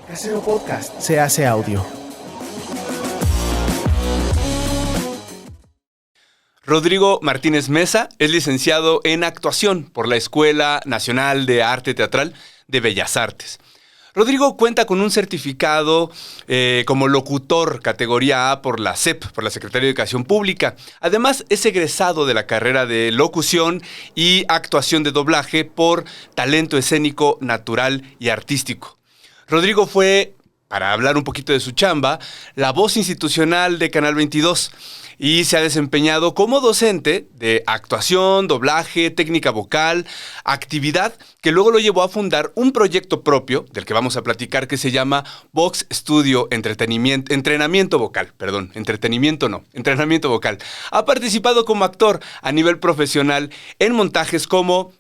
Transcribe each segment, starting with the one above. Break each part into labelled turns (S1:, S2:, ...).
S1: Casero Podcast se hace audio.
S2: Rodrigo Martínez Mesa es licenciado en actuación por la Escuela Nacional de Arte Teatral de Bellas Artes. Rodrigo cuenta con un certificado como locutor categoría A por la SEP, por la Secretaría de Educación Pública. Además, es egresado de la carrera de locución y actuación de doblaje por talento escénico, natural y artístico. Rodrigo fue, para hablar un poquito de su chamba, la voz institucional de Canal 22 y se ha desempeñado como docente de actuación, doblaje, técnica vocal, actividad que luego lo llevó a fundar un proyecto propio, del que vamos a platicar, que se llama Vox Studio Entrenamiento Vocal. Ha participado como actor a nivel profesional en montajes como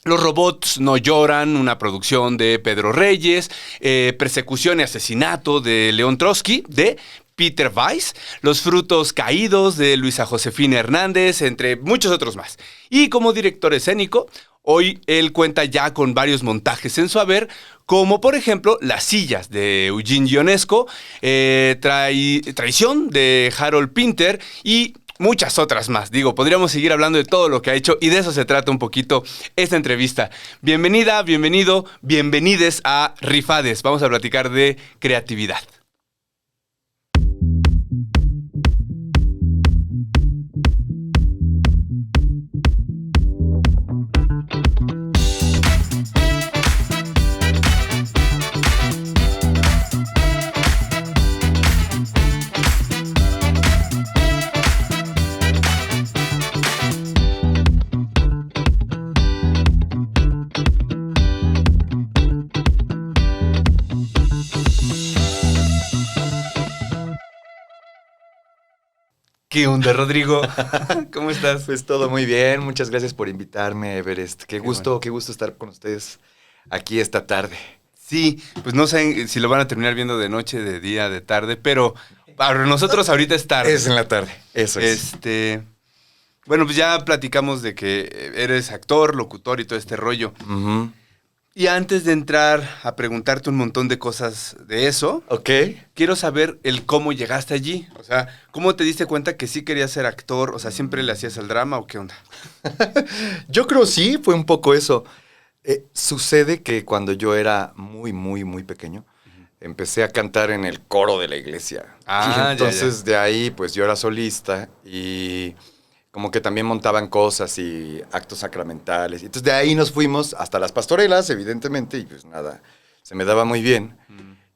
S2: Los robots no lloran, una producción de Pedro Reyes, Persecución y asesinato de León Trotsky, de Peter Weiss, Los frutos caídos de Luisa Josefina Hernández, entre muchos otros más. Y como director escénico, hoy él cuenta ya con varios montajes en su haber, como por ejemplo Las sillas de Eugene Ionesco, Traición de Harold Pinter y muchas otras más. Podríamos seguir hablando de todo lo que ha hecho y de eso se trata un poquito esta entrevista. Bienvenida, bienvenido, bienvenides a Rifades. Vamos a platicar de creatividad. ¿Qué onda, Rodrigo? ¿Cómo estás?
S3: Pues todo muy bien, muchas gracias por invitarme, Everest. Qué gusto estar con ustedes aquí esta tarde.
S2: Sí, pues no sé si lo van a terminar viendo de noche, de día, de tarde, pero para nosotros ahorita es tarde.
S3: Es en la tarde, eso es.
S2: Bueno, pues ya platicamos de que eres actor, locutor y todo este rollo.
S3: Uh-huh.
S2: Y antes de entrar a preguntarte un montón de cosas de eso, quiero saber el cómo llegaste allí. O sea, ¿cómo te diste cuenta que sí querías ser actor? O sea, ¿siempre le hacías al drama o qué onda?
S3: Yo creo sí, fue un poco eso. Sucede que cuando yo era muy, muy, muy pequeño, empecé a cantar en el coro de la iglesia. Y entonces de ahí, pues yo era solista y como que también montaban cosas y actos sacramentales. Entonces de ahí nos fuimos hasta las pastorelas, evidentemente, y pues nada, se me daba muy bien.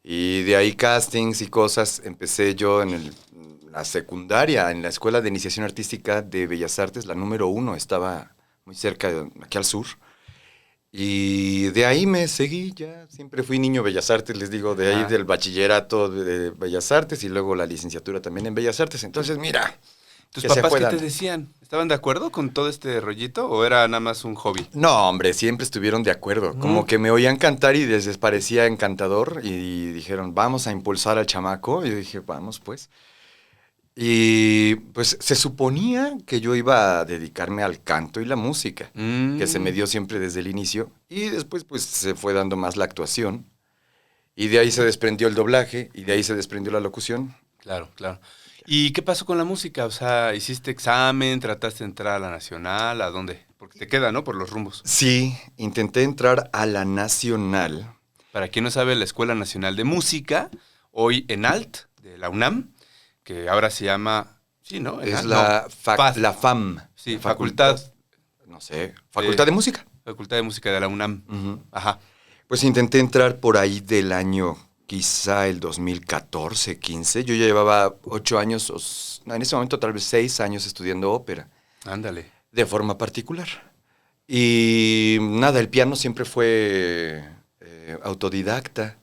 S3: Y de ahí castings y cosas. Empecé yo en la secundaria, en la Escuela de Iniciación Artística de Bellas Artes, la número 1, estaba muy cerca, aquí al sur. Y de ahí me seguí, ya siempre fui niño Bellas Artes, les digo, de ahí del bachillerato de Bellas Artes y luego la licenciatura también en Bellas Artes. Entonces, mira,
S2: ¿tus papás qué te decían? ¿Estaban de acuerdo con todo este rollito o era nada más un hobby?
S3: No, hombre, siempre estuvieron de acuerdo. Como que me oían cantar y les parecía encantador y dijeron, vamos a impulsar al chamaco. Y yo dije, vamos pues. Y pues se suponía que yo iba a dedicarme al canto y la música, que se me dio siempre desde el inicio. Y después pues se fue dando más la actuación. Y de ahí se desprendió el doblaje y de ahí se desprendió la locución.
S2: Claro, claro. ¿Y qué pasó con la música? O sea, ¿hiciste examen? ¿Trataste de entrar a la Nacional? ¿A dónde? Porque te queda, ¿no? Por los rumbos.
S3: Sí, intenté entrar a la Nacional.
S2: Para quien no sabe, la Escuela Nacional de Música, hoy en ALT, de la UNAM, que ahora se llama... Sí, ¿no?
S3: Es la FAM.
S2: Sí, Facultad...
S3: No sé, Facultad de Música.
S2: Facultad de Música de la UNAM.
S3: Uh-huh.
S2: Ajá.
S3: Pues intenté entrar por ahí del año... Quizá el 2014, 15. Yo ya llevaba 8 años, en ese momento tal vez 6 años estudiando ópera.
S2: Ándale.
S3: De forma particular. Y nada, el piano siempre fue autodidacta.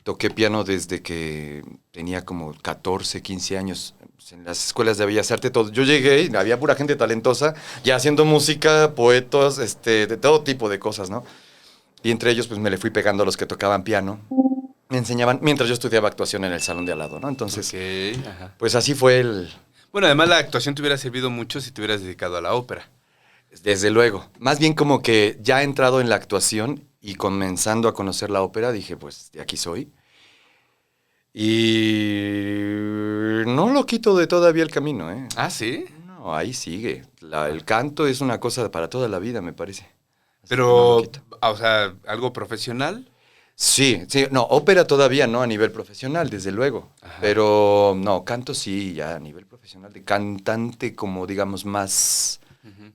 S3: Toqué piano desde que tenía como 14, 15 años. En las escuelas de Bellas Artes, todo. Yo llegué y había pura gente talentosa, ya haciendo música, poetas, de todo tipo de cosas, ¿no? Y entre ellos pues me le fui pegando a los que tocaban piano. Me enseñaban, mientras yo estudiaba actuación en el salón de al lado, ¿no? Entonces, pues así fue el...
S2: Bueno, además la actuación te hubiera servido mucho si te hubieras dedicado a la ópera.
S3: Desde luego. Más bien como que ya he entrado en la actuación y comenzando a conocer la ópera, dije, pues de aquí soy. Y no lo quito de todavía el camino, ¿eh?
S2: Ah, ¿sí?
S3: No, ahí sigue. El canto es una cosa para toda la vida, me parece. Así que no
S2: Pero,
S3: lo quito.
S2: o sea, ¿algo profesional?
S3: Sí, sí, no, ópera todavía no a nivel profesional, desde luego.
S2: Ajá.
S3: Pero no, canto sí, ya a nivel profesional, de cantante como digamos más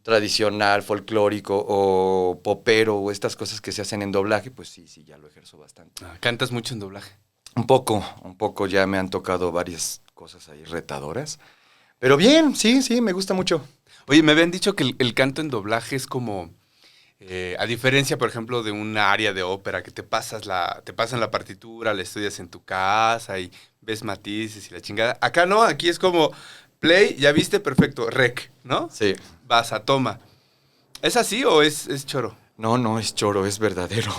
S3: tradicional, folclórico o popero o estas cosas que se hacen en doblaje, pues sí, sí, ya lo ejerzo bastante.
S2: Ah, ¿cantas mucho en doblaje?
S3: Un poco ya me han tocado varias cosas ahí retadoras. Pero bien, sí, sí, me gusta mucho.
S2: Oye, me habían dicho que el canto en doblaje es como, a diferencia, por ejemplo, de una área de ópera, que te pasan la partitura, la estudias en tu casa y ves matices y la chingada. Acá no, aquí es como play, ya viste, perfecto, rec, ¿no?
S3: Sí.
S2: Vas a toma. ¿Es así o es choro?
S3: No, no es choro, es verdadero.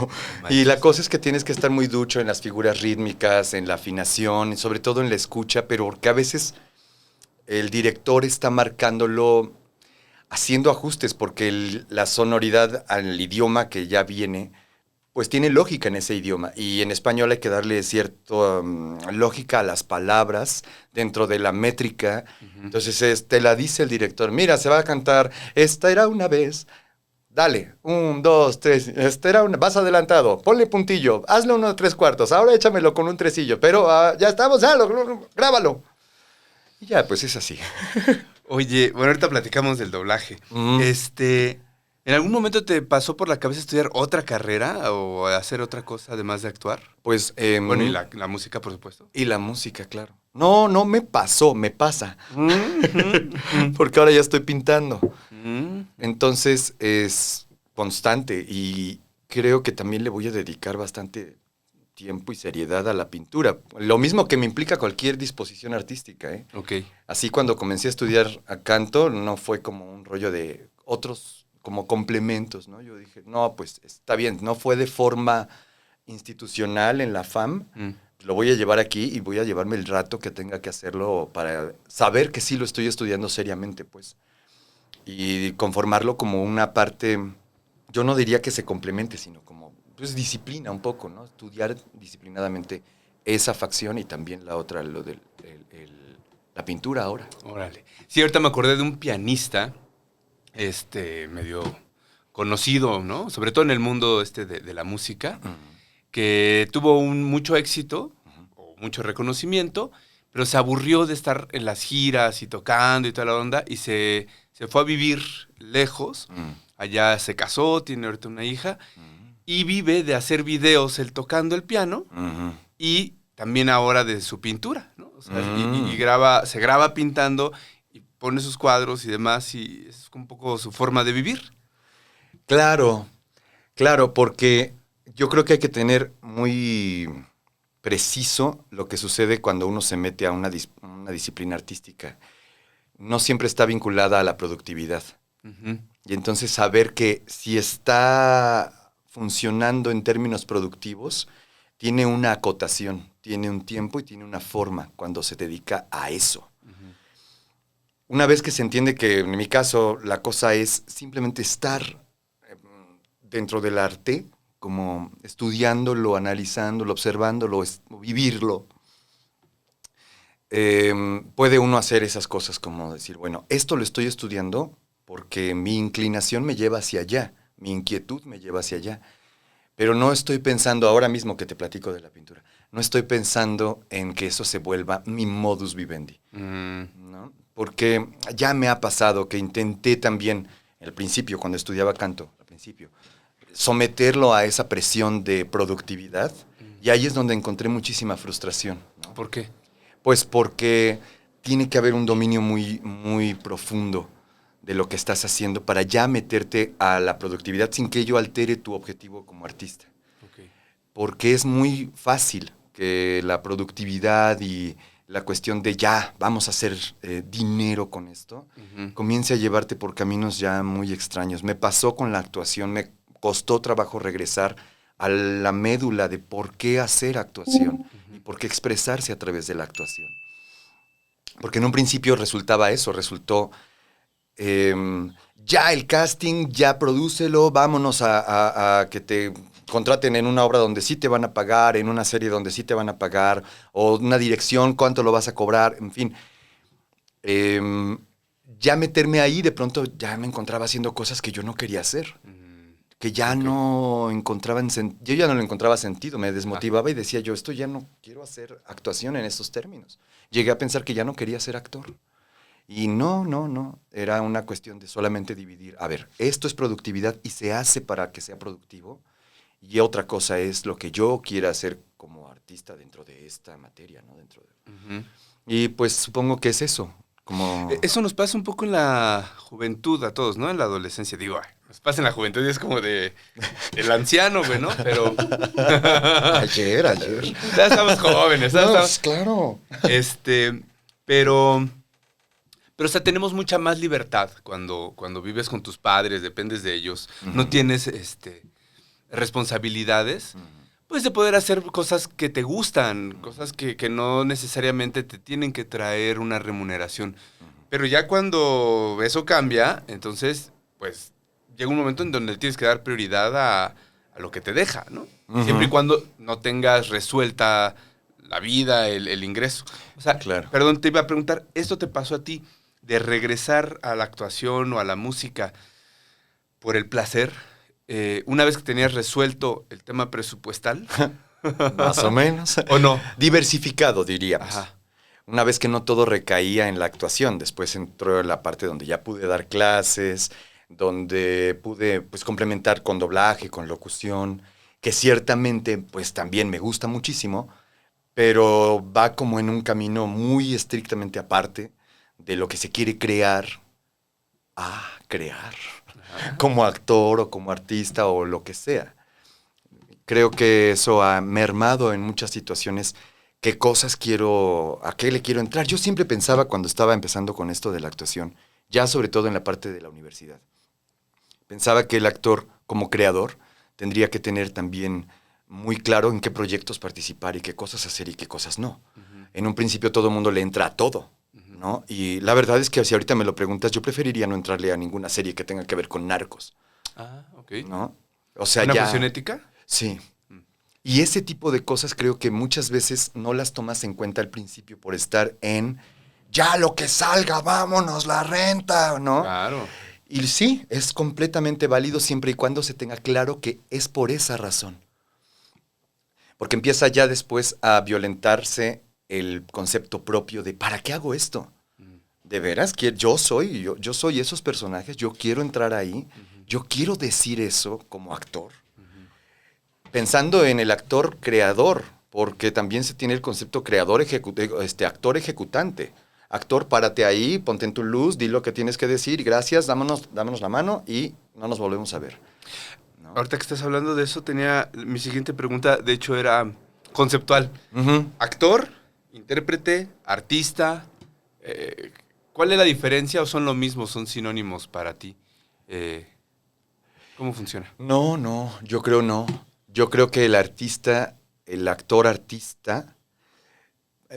S2: Manches.
S3: Y la cosa es que tienes que estar muy ducho en las figuras rítmicas, en la afinación, y sobre todo en la escucha, pero porque a veces el director está marcándolo, haciendo ajustes, porque la sonoridad al idioma que ya viene, pues tiene lógica en ese idioma. Y en español hay que darle cierta lógica a las palabras dentro de la métrica. Entonces te la dice el director, mira, se va a cantar, esta era una vez. Dale, 1, 2, 3, vas adelantado, ponle puntillo, hazle 1 3/4, ahora échamelo con un tresillo, pero ya estamos, grábalo. Y ya, pues es así.
S2: Oye, bueno, ahorita platicamos del doblaje.
S3: Mm.
S2: ¿En algún momento te pasó por la cabeza estudiar otra carrera o hacer otra cosa además de actuar?
S3: Pues,
S2: Bueno, y la música, por supuesto.
S3: y la música, claro. No, no me pasó, me pasa.
S2: Mm,
S3: Porque ahora ya estoy pintando.
S2: mm.
S3: Entonces es constante y creo que también le voy a dedicar bastante tiempo y seriedad a la pintura. Lo mismo que me implica cualquier disposición artística, ¿eh?
S2: Ok.
S3: Así cuando comencé a estudiar a canto, no fue como un rollo de otros como complementos, ¿no? Yo dije, no, pues está bien, no fue de forma institucional en la FAM,
S2: Mm.
S3: lo voy a llevar aquí y voy a llevarme el rato que tenga que hacerlo para saber que sí lo estoy estudiando seriamente, pues. Y conformarlo como una parte, yo no diría que se complemente, sino como pues, disciplina un poco, ¿no? Estudiar disciplinadamente esa facción y también la otra, lo de la pintura ahora.
S2: Órale. Sí, ahorita me acordé de un pianista, medio conocido, ¿no? Sobre todo en el mundo de la música, que tuvo mucho éxito o mucho reconocimiento, pero se aburrió de estar en las giras y tocando y toda la onda y se fue a vivir lejos. Allá se casó, tiene ahorita una hija y vive de hacer videos él tocando el piano y también ahora de su pintura, ¿no? O sea, se graba pintando y pone sus cuadros y demás y es un poco su forma de vivir.
S3: Claro, claro, porque yo creo que hay que tener muy preciso lo que sucede cuando uno se mete a una disciplina artística. No siempre está vinculada a la productividad.
S2: Uh-huh.
S3: Y entonces saber que si está funcionando en términos productivos, tiene una acotación, tiene un tiempo y tiene una forma cuando se dedica a eso.
S2: Uh-huh.
S3: Una vez que se entiende que en mi caso la cosa es simplemente estar dentro del arte, como estudiándolo, analizándolo, observándolo, vivirlo, puede uno hacer esas cosas como decir, bueno, esto lo estoy estudiando porque mi inclinación me lleva hacia allá, mi inquietud me lleva hacia allá, pero no estoy pensando, ahora mismo que te platico de la pintura, no estoy pensando en que eso se vuelva mi modus vivendi, ¿no? Porque ya me ha pasado que intenté también, al principio, cuando estudiaba canto, al principio, someterlo a esa presión de productividad, y ahí es donde encontré muchísima frustración, ¿no?
S2: ¿Por qué?
S3: Pues porque tiene que haber un dominio muy, muy profundo de lo que estás haciendo para ya meterte a la productividad sin que ello altere tu objetivo como artista.
S2: Okay.
S3: Porque es muy fácil que la productividad y la cuestión de ya vamos a hacer dinero con esto, comience a llevarte por caminos ya muy extraños. Me pasó con la actuación, me costó trabajo regresar a la médula de por qué hacer actuación y por qué expresarse a través de la actuación. Porque en un principio resultaba eso, resultó ya el casting, ya prodúcelo, vámonos a que te contraten en una obra donde sí te van a pagar, en una serie donde sí te van a pagar, o una dirección, cuánto lo vas a cobrar, en fin. Ya meterme ahí, de pronto ya me encontraba haciendo cosas que yo no quería hacer. Que ya no encontraban yo ya no le encontraba sentido, me desmotivaba y decía yo, esto ya no quiero hacer actuación en estos términos. Llegué a pensar que ya no quería ser actor. Y no, era una cuestión de solamente dividir. A ver, esto es productividad y se hace para que sea productivo. Y otra cosa es lo que yo quiera hacer como artista dentro de esta materia, ¿no? Y pues supongo que es eso.
S2: Eso nos pasa un poco en la juventud a todos, ¿no? En la adolescencia, digo, nos pasa en la juventud y es como del anciano, güey, ¿no? Pero...
S3: Ayer.
S2: Ya estamos jóvenes, ¿sabes?
S3: No, pues, claro.
S2: Pero, o sea, tenemos mucha más libertad cuando vives con tus padres, dependes de ellos, no tienes responsabilidades, pues de poder hacer cosas que te gustan, cosas que no necesariamente te tienen que traer una remuneración. Pero ya cuando eso cambia, entonces, pues, llega un momento en donde tienes que dar prioridad a lo que te deja, ¿no? Siempre y cuando no tengas resuelta la vida, el ingreso. O sea,
S3: claro.
S2: Perdón, te iba a preguntar, ¿esto te pasó a ti de regresar a la actuación o a la música por el placer? Una vez que tenías resuelto el tema presupuestal.
S3: Más o menos.
S2: ¿O no?
S3: Diversificado, diríamos.
S2: Ajá.
S3: Una vez que no todo recaía en la actuación, después entró la parte donde ya pude dar clases, donde pude pues complementar con doblaje, con locución, que ciertamente pues también me gusta muchísimo, pero va como en un camino muy estrictamente aparte de lo que se quiere crear como actor o como artista o lo que sea. Creo que eso ha mermado en muchas situaciones qué cosas a qué le quiero entrar. Yo siempre pensaba cuando estaba empezando con esto de la actuación, ya sobre todo en la parte de la universidad, pensaba que el actor como creador tendría que tener también muy claro en qué proyectos participar y qué cosas hacer y qué cosas no. En un principio todo el mundo le entra a todo, ¿no? Y la verdad es que si ahorita me lo preguntas, yo preferiría no entrarle a ninguna serie que tenga que ver con narcos.
S2: Ok.
S3: ¿No? O sea,
S2: ¿Una
S3: ya...
S2: cuestión ética?
S3: Sí. Y ese tipo de cosas creo que muchas veces no las tomas en cuenta al principio por estar en ya lo que salga, vámonos, la renta, ¿no?
S2: Claro.
S3: Y sí, es completamente válido siempre y cuando se tenga claro que es por esa razón. Porque empieza ya después a violentarse el concepto propio de ¿para qué hago esto? ¿De veras? Yo soy esos personajes, yo quiero entrar ahí, yo quiero decir eso como actor. Pensando en el actor creador, porque también se tiene el concepto actor ejecutante. Actor, párate ahí, ponte en tu luz, di lo que tienes que decir, gracias, dámonos la mano y no nos volvemos a ver. ¿No?
S2: Ahorita que estás hablando de eso, mi siguiente pregunta, de hecho, era conceptual. Actor, intérprete, artista, ¿cuál es la diferencia o son lo mismo, son sinónimos para ti? ¿Cómo funciona?
S3: No, yo creo no. Yo creo que el actor artista,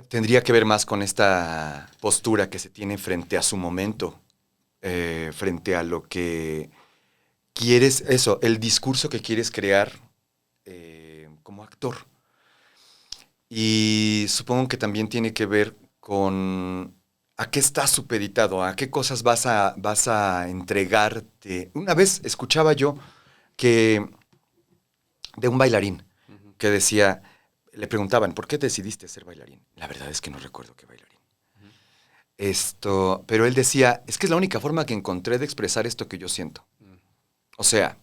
S3: tendría que ver más con esta postura que se tiene frente a su momento, frente a lo que quieres, el discurso que quieres crear como actor. Y supongo que también tiene que ver con a qué estás supeditado, a qué cosas vas a entregarte. Una vez escuchaba yo que de un bailarín que decía, le preguntaban, ¿por qué decidiste ser bailarín? La verdad es que no recuerdo qué bailarín. Pero él decía, es que es la única forma que encontré de expresar esto que yo siento. O sea,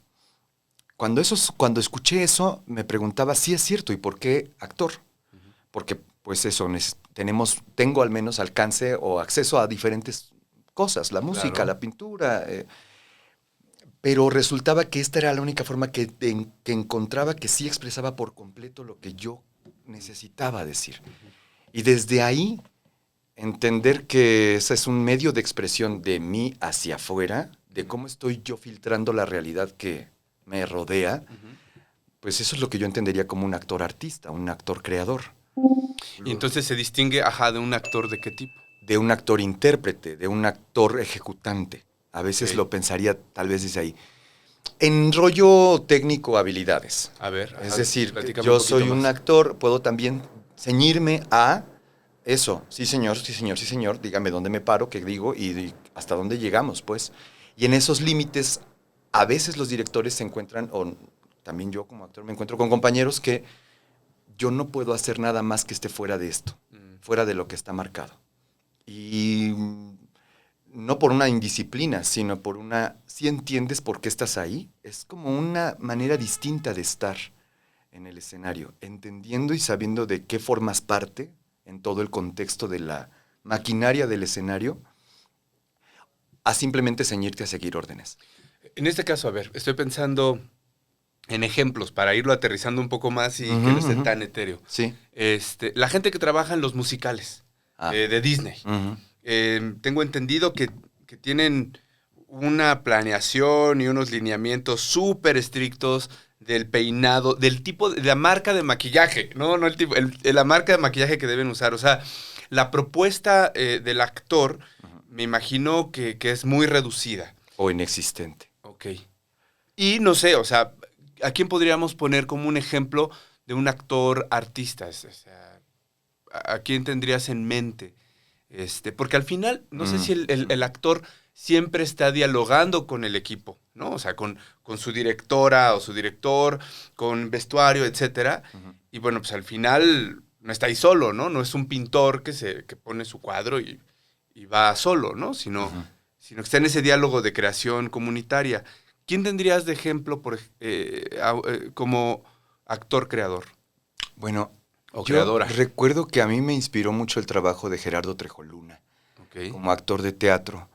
S3: cuando escuché eso, me preguntaba si es cierto y por qué actor. Porque, pues eso, tengo al menos alcance o acceso a diferentes cosas, la música, claro, la pintura. Pero resultaba que esta era la única forma que encontraba que sí expresaba por completo lo que yo necesitaba decir. Y desde ahí, entender que ese es un medio de expresión de mí hacia afuera, de cómo estoy yo filtrando la realidad que me rodea, pues eso es lo que yo entendería como un actor artista, un actor creador.
S2: Y entonces se distingue, de un actor ¿de qué tipo?
S3: De un actor intérprete, de un actor ejecutante. A veces lo pensaría tal vez desde ahí. En rollo técnico, habilidades.
S2: A ver.
S3: Es decir,
S2: platícame
S3: yo
S2: un poquito
S3: soy un
S2: más.
S3: actor, puedo también ceñirme a eso. Sí, señor, sí, señor, sí, señor. Dígame dónde me paro, qué digo y hasta dónde llegamos, pues. Y en esos límites, a veces los directores se encuentran, o también yo como actor me encuentro con compañeros que yo no puedo hacer nada más que esté fuera de esto, fuera de lo que está marcado. Y no por una indisciplina, sino por una, si entiendes por qué estás ahí, es como una manera distinta de estar en el escenario, entendiendo y sabiendo de qué formas parte en todo el contexto de la maquinaria del escenario, a simplemente ceñirte a seguir órdenes.
S2: En este caso, a ver, estoy pensando en ejemplos para irlo aterrizando un poco más y que no esté tan etéreo.
S3: Sí.
S2: La gente que trabaja en los musicales de Disney. Tengo entendido que tienen una planeación y unos lineamientos súper estrictos del peinado, del tipo, de la marca de maquillaje, no el tipo, la marca de maquillaje que deben usar. O sea, la propuesta del actor, me imagino que es muy reducida.
S3: O inexistente.
S2: Ok. Y no sé, o sea, ¿a quién podríamos poner como un ejemplo de un actor artista? O sea, ¿a quién tendrías en mente? Porque al final, no sé si el actor siempre está dialogando con el equipo, ¿no? O sea, con su directora o su director, con vestuario, etcétera. Y bueno, pues al final no está ahí solo, ¿no? No es un pintor que pone su cuadro y va solo, ¿no? Sino que está en ese diálogo de creación comunitaria. ¿Quién tendrías de ejemplo como actor creador?
S3: Bueno,
S2: O
S3: yo
S2: creadora.
S3: recuerdo que a mí me inspiró mucho el trabajo de Gerardo Trejoluna,
S2: Okay.
S3: como actor de teatro.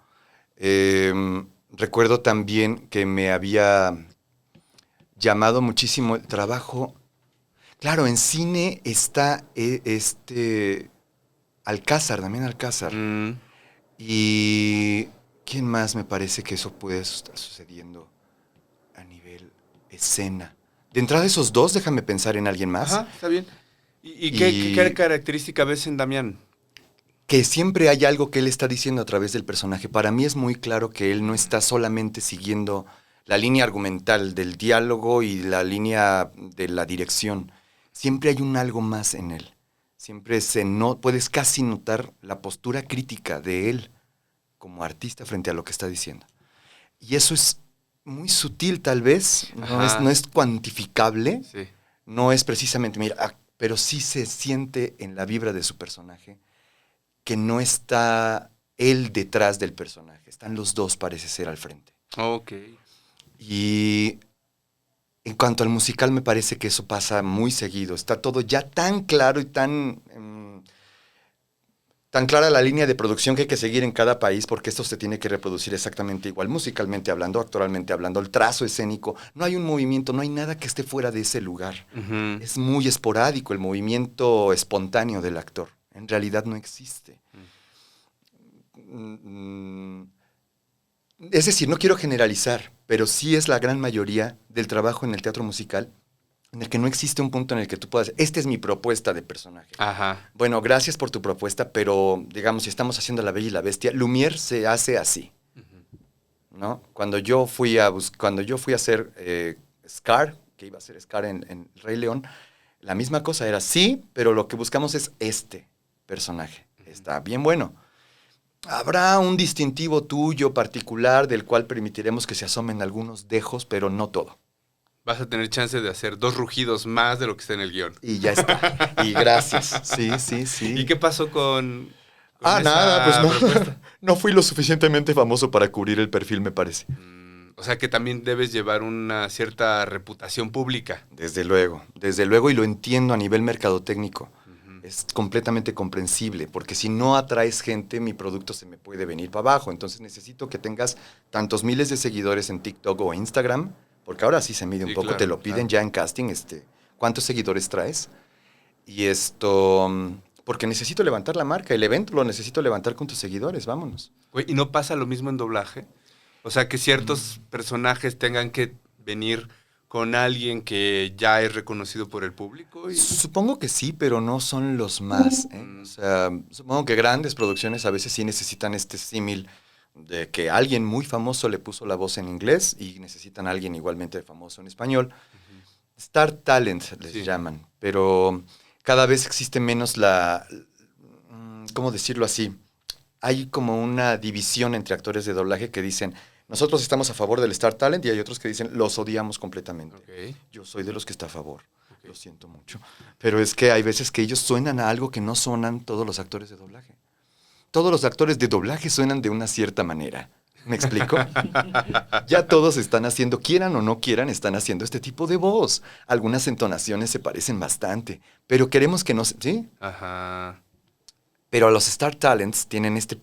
S3: Recuerdo también que me había llamado muchísimo el trabajo. Claro, en cine está Alcázar, Damián Alcázar. Y ¿quién más me parece que eso puede estar sucediendo a nivel escena? De entrada esos dos, déjame pensar en alguien más.
S2: Ajá, está bien. ¿Y qué característica ves en Damián?
S3: Que siempre hay algo que él está diciendo a través del personaje. Para mí es muy claro que él no está solamente siguiendo la línea argumental del diálogo y la línea de la dirección. Siempre hay un algo más en él. Siempre puedes casi notar la postura crítica de él como artista frente a lo que está diciendo. Y eso es muy sutil tal vez, no es cuantificable,
S2: Sí.
S3: no es precisamente, mira, pero sí se siente en la vibra de su personaje que no está él detrás del personaje, están los dos, parece ser, al frente.
S2: Ok.
S3: Y en cuanto al musical, me parece que eso pasa muy seguido. Está todo ya tan claro y tan clara la línea de producción que hay que seguir en cada país, porque esto se tiene que reproducir exactamente igual, musicalmente hablando, actoralmente hablando, el trazo escénico. No hay un movimiento, no hay nada que esté fuera de ese lugar. Es muy esporádico el movimiento espontáneo del actor. En realidad no existe. Es decir, no quiero generalizar, pero sí es la gran mayoría del trabajo en el teatro musical en el que no existe un punto en el que tú puedas, esta es mi propuesta de personaje.
S2: Ajá.
S3: Bueno, gracias por tu propuesta, pero digamos, si estamos haciendo La Bella y la Bestia, Lumière se hace así, ¿no? Cuando yo fui a hacer Scar, que iba a ser Scar en Rey León, la misma cosa era sí, pero lo que buscamos es este personaje. Está bien bueno. Habrá un distintivo tuyo particular del cual permitiremos que se asomen algunos dejos, pero no todo.
S2: Vas a tener chance de hacer 2 rugidos más de lo que está en el guión.
S3: Y ya está. Y gracias. Sí.
S2: ¿Y qué pasó con
S3: Nada, pues no.
S2: propuesta?
S3: No fui lo suficientemente famoso para cubrir el perfil, me parece.
S2: O sea que también debes llevar una cierta reputación pública.
S3: Desde luego, y lo entiendo a nivel mercadotécnico. Es completamente comprensible, porque si no atraes gente, mi producto se me puede venir para abajo. Entonces necesito que tengas tantos miles de seguidores en TikTok o Instagram, porque ahora sí se mide un poco,
S2: claro,
S3: te lo piden ya en casting, ¿cuántos seguidores traes? Y porque necesito levantar la marca, el evento lo necesito levantar con tus seguidores, vámonos.
S2: Güey, ¿y no pasa lo mismo en doblaje? O sea, que ciertos personajes tengan que venir con alguien que ya es reconocido por el público.
S3: Supongo que sí, pero no son los más. O sea, supongo que grandes producciones a veces sí necesitan este símil de que alguien muy famoso le puso la voz en inglés y necesitan a alguien igualmente famoso en español. Star Talent les llaman, pero cada vez existe menos ¿cómo decirlo así? Hay como una división entre actores de doblaje que dicen, nosotros estamos a favor del Star Talent, y hay otros que dicen, los odiamos completamente.
S2: Okay.
S3: Yo soy de los que está a favor. Okay. Lo siento mucho. Pero es que hay veces que ellos suenan a algo que no suenan todos los actores de doblaje. Todos los actores de doblaje suenan de una cierta manera. ¿Me explico? Ya todos están haciendo, quieran o no quieran, están haciendo este tipo de voz. Algunas entonaciones se parecen bastante, pero queremos que no... ¿Sí?
S2: Ajá.
S3: Pero los Star Talents tienen esta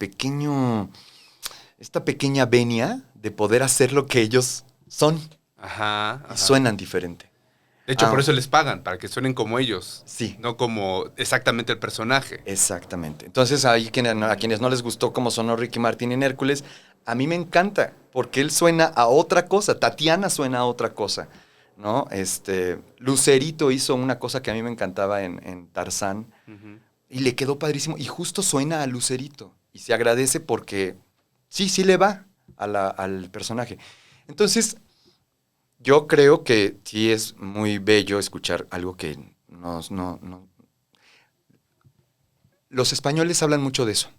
S3: pequeña venia de poder hacer lo que ellos son.
S2: Ajá.
S3: Y suenan diferente.
S2: De hecho, por eso les pagan, para que suenen como ellos.
S3: Sí.
S2: No como exactamente el personaje.
S3: Exactamente. Entonces, a quienes no les gustó cómo sonó Ricky Martin en Hércules, a mí me encanta, porque él suena a otra cosa. Tatiana suena a otra cosa, ¿no? Lucerito hizo una cosa que a mí me encantaba en Tarzán, y le quedó padrísimo. Y justo suena a Lucerito. Y se agradece porque sí le va al personaje. Entonces, yo creo que sí es muy bello escuchar algo que no. Los españoles hablan mucho de eso,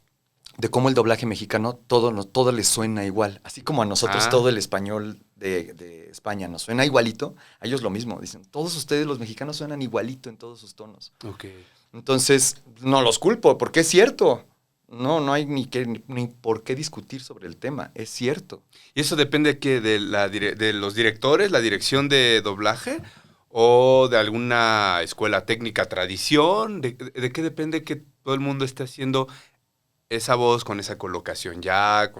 S3: de cómo el doblaje mexicano todo les suena igual. Así como a nosotros todo el español de España nos suena igualito, a ellos lo mismo. Dicen, todos ustedes los mexicanos suenan igualito en todos sus tonos.
S2: Okay.
S3: Entonces, no los culpo, porque es cierto. No hay ni por qué discutir sobre el tema, es cierto.
S2: ¿Y eso depende de los directores, la dirección de doblaje? ¿O de alguna escuela técnica, tradición? ¿De qué depende que todo el mundo esté haciendo esa voz con esa colocación ya?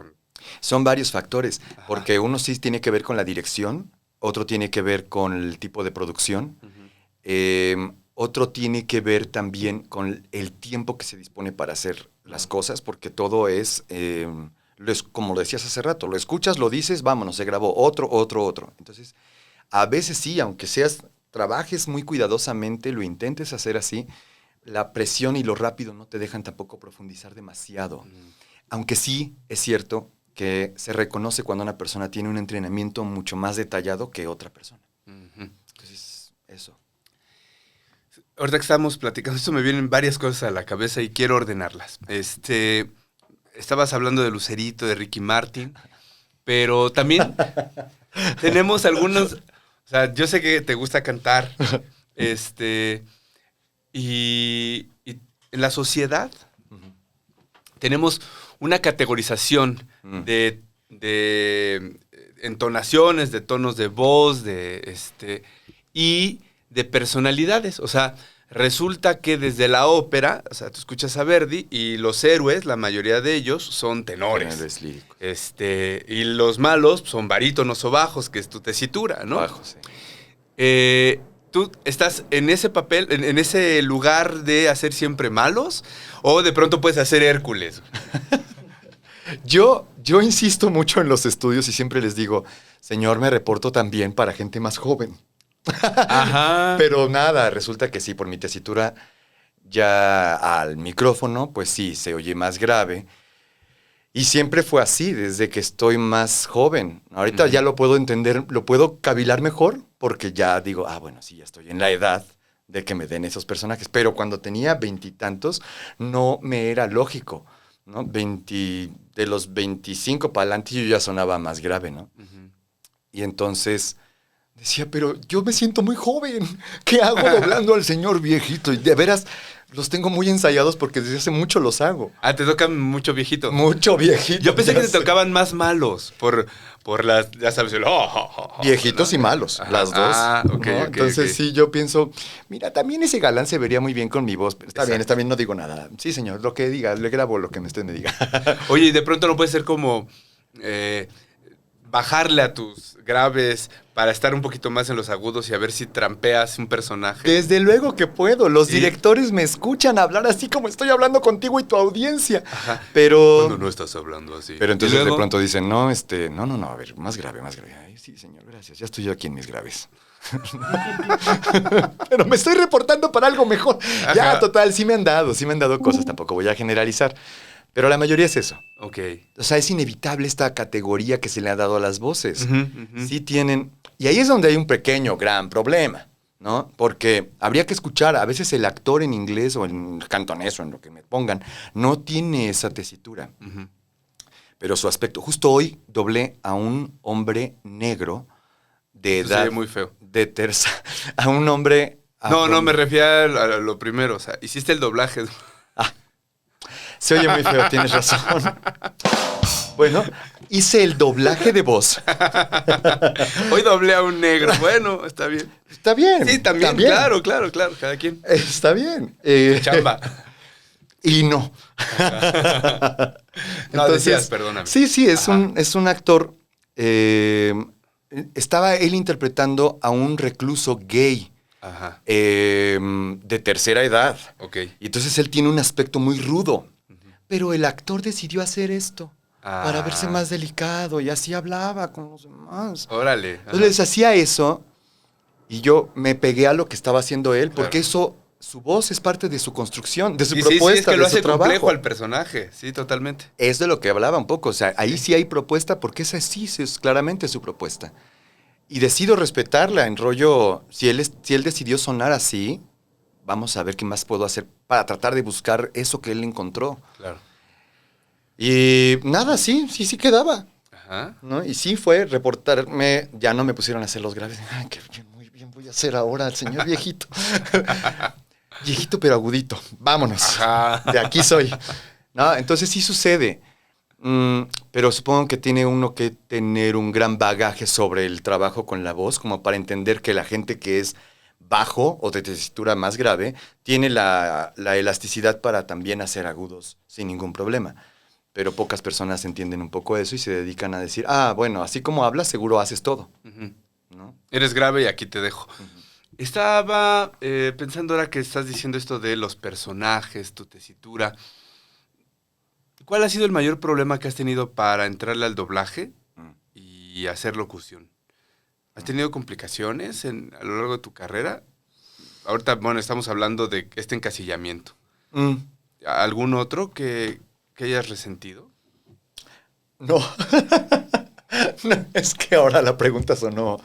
S3: Son varios factores,
S2: Ajá.
S3: porque uno sí tiene que ver con la dirección, otro tiene que ver con el tipo de producción, otro tiene que ver también con el tiempo que se dispone para hacer las cosas, porque todo es, como lo decías hace rato, lo escuchas, lo dices, vámonos, se grabó otro. Entonces, a veces sí, aunque trabajes muy cuidadosamente, lo intentes hacer así, la presión y lo rápido no te dejan tampoco profundizar demasiado. Aunque sí es cierto que se reconoce cuando una persona tiene un entrenamiento mucho más detallado que otra persona. Entonces, eso.
S2: Ahorita que estamos platicando, esto me vienen varias cosas a la cabeza y quiero ordenarlas. Estabas hablando de Lucerito, de Ricky Martin, pero también tenemos algunos... O sea, yo sé que te gusta cantar, y en la sociedad tenemos una categorización de entonaciones, de tonos de voz, y de personalidades. O sea, resulta que desde la ópera, o sea, tú escuchas a Verdi y los héroes, la mayoría de ellos, son tenores.
S3: Tenores líricos.
S2: Y los malos son barítonos o bajos, que es tu tesitura, ¿no?
S3: Bajos, sí.
S2: ¿Tú estás en ese papel, en ese lugar de hacer siempre malos? ¿O de pronto puedes hacer Hércules?
S3: Yo insisto mucho en los estudios y siempre les digo, señor, me reporto también para gente más joven.
S2: Ajá.
S3: Pero nada, resulta que sí, por mi tesitura ya al micrófono, pues sí, se oye más grave. Y siempre fue así, desde que estoy más joven. Ahorita ya lo puedo entender, lo puedo cavilar mejor, porque ya digo, bueno, sí, ya estoy en la edad de que me den esos personajes. Pero cuando tenía 20 y tantos, no me era lógico, ¿no? De los 25 para adelante yo ya sonaba más grave, ¿no? Y entonces decía, pero yo me siento muy joven. ¿Qué hago doblando al señor viejito? Y de veras, los tengo muy ensayados porque desde hace mucho los hago.
S2: Ah, te tocan mucho viejito.
S3: Mucho viejito.
S2: Yo pensé que te tocaban más malos por las, ya sabes,
S3: viejitos, ¿no? Y malos, las dos.
S2: Ah, ok,
S3: ¿no?
S2: ok.
S3: Entonces sí, yo pienso, mira, también ese galán se vería muy bien con mi voz. Está bien, no digo nada. Sí, señor, lo que diga, le grabo lo que usted me diga.
S2: Oye, y de pronto no puede ser como bajarle a tus graves para estar un poquito más en los agudos y a ver si trampeas un personaje.
S3: Desde luego que puedo. Los directores me escuchan hablar así como estoy hablando contigo y tu audiencia.
S2: Ajá.
S3: Pero...
S2: Cuando no estás hablando así.
S3: Pero entonces de pronto dicen, no, a ver, más grave. Ay, sí, señor, gracias. Ya estoy yo aquí en mis graves. Pero me estoy reportando para algo mejor. Ajá. Ya, total, sí me han dado cosas. Tampoco voy a generalizar. Pero la mayoría es eso.
S2: Ok.
S3: O sea, es inevitable esta categoría que se le ha dado a las voces.
S2: Ujú, ujú.
S3: Sí tienen... Y ahí es donde hay un pequeño, gran problema, ¿no? Porque habría que escuchar, a veces el actor en inglés o en cantonés o en lo que me pongan, no tiene esa tesitura.
S2: Ujú.
S3: Pero su aspecto... Justo hoy doblé a un hombre negro de
S2: Eso se
S3: edad...
S2: oye muy feo.
S3: De terza... A un hombre...
S2: No, me refiero a lo primero. O sea, hiciste el doblaje.
S3: Se oye muy feo, tienes razón. Bueno, hice el doblaje de voz.
S2: Hoy doblé a un negro. Bueno, está bien.
S3: Está bien.
S2: Sí, también. Claro, cada quien.
S3: Está bien.
S2: Chamba.
S3: Y no.
S2: No, decías, perdóname.
S3: Sí, es un actor. Estaba él interpretando a un recluso gay.
S2: Ajá.
S3: De tercera edad.
S2: Ok.
S3: Y entonces él tiene un aspecto muy rudo. Pero el actor decidió hacer esto para verse más delicado y así hablaba con los demás.
S2: Órale. Ajá.
S3: Entonces les hacía eso y yo me pegué a lo que estaba haciendo él porque eso, su voz es parte de su construcción, de su propuesta,
S2: sí, es que lo
S3: de su
S2: hace
S3: trabajo.
S2: complejo al personaje. Sí, totalmente.
S3: Es de lo que hablaba un poco. O sea, ahí sí hay propuesta porque esa sí es claramente su propuesta. Y decido respetarla en rollo, si él decidió sonar así, vamos a ver qué más puedo hacer para tratar de buscar eso que él encontró.
S2: Claro.
S3: Y nada, sí quedaba,
S2: Ajá.
S3: ¿no? Y sí fue reportarme, ya no me pusieron a hacer los graves. Ay, qué bien, muy bien voy a hacer ahora al señor viejito. Viejito pero agudito, vámonos,
S2: Ajá.
S3: de aquí soy. No, entonces sí sucede. Pero supongo que tiene uno que tener un gran bagaje sobre el trabajo con la voz, como para entender que la gente que es bajo o de tesitura más grave tiene la elasticidad para también hacer agudos sin ningún problema. Pero pocas personas entienden un poco eso y se dedican a decir, bueno, así como hablas, seguro haces todo,
S2: Ujú.
S3: ¿no?
S2: Eres grave y aquí te dejo. Estaba pensando ahora que estás diciendo esto de los personajes, tu tesitura. ¿Cuál ha sido el mayor problema que has tenido para entrarle al doblaje y hacer locución? ¿Has tenido complicaciones a lo largo de tu carrera? Ahorita, bueno, estamos hablando de este encasillamiento. ¿Algún otro que hayas resentido?
S3: No. No, es que ahora la pregunta sonó,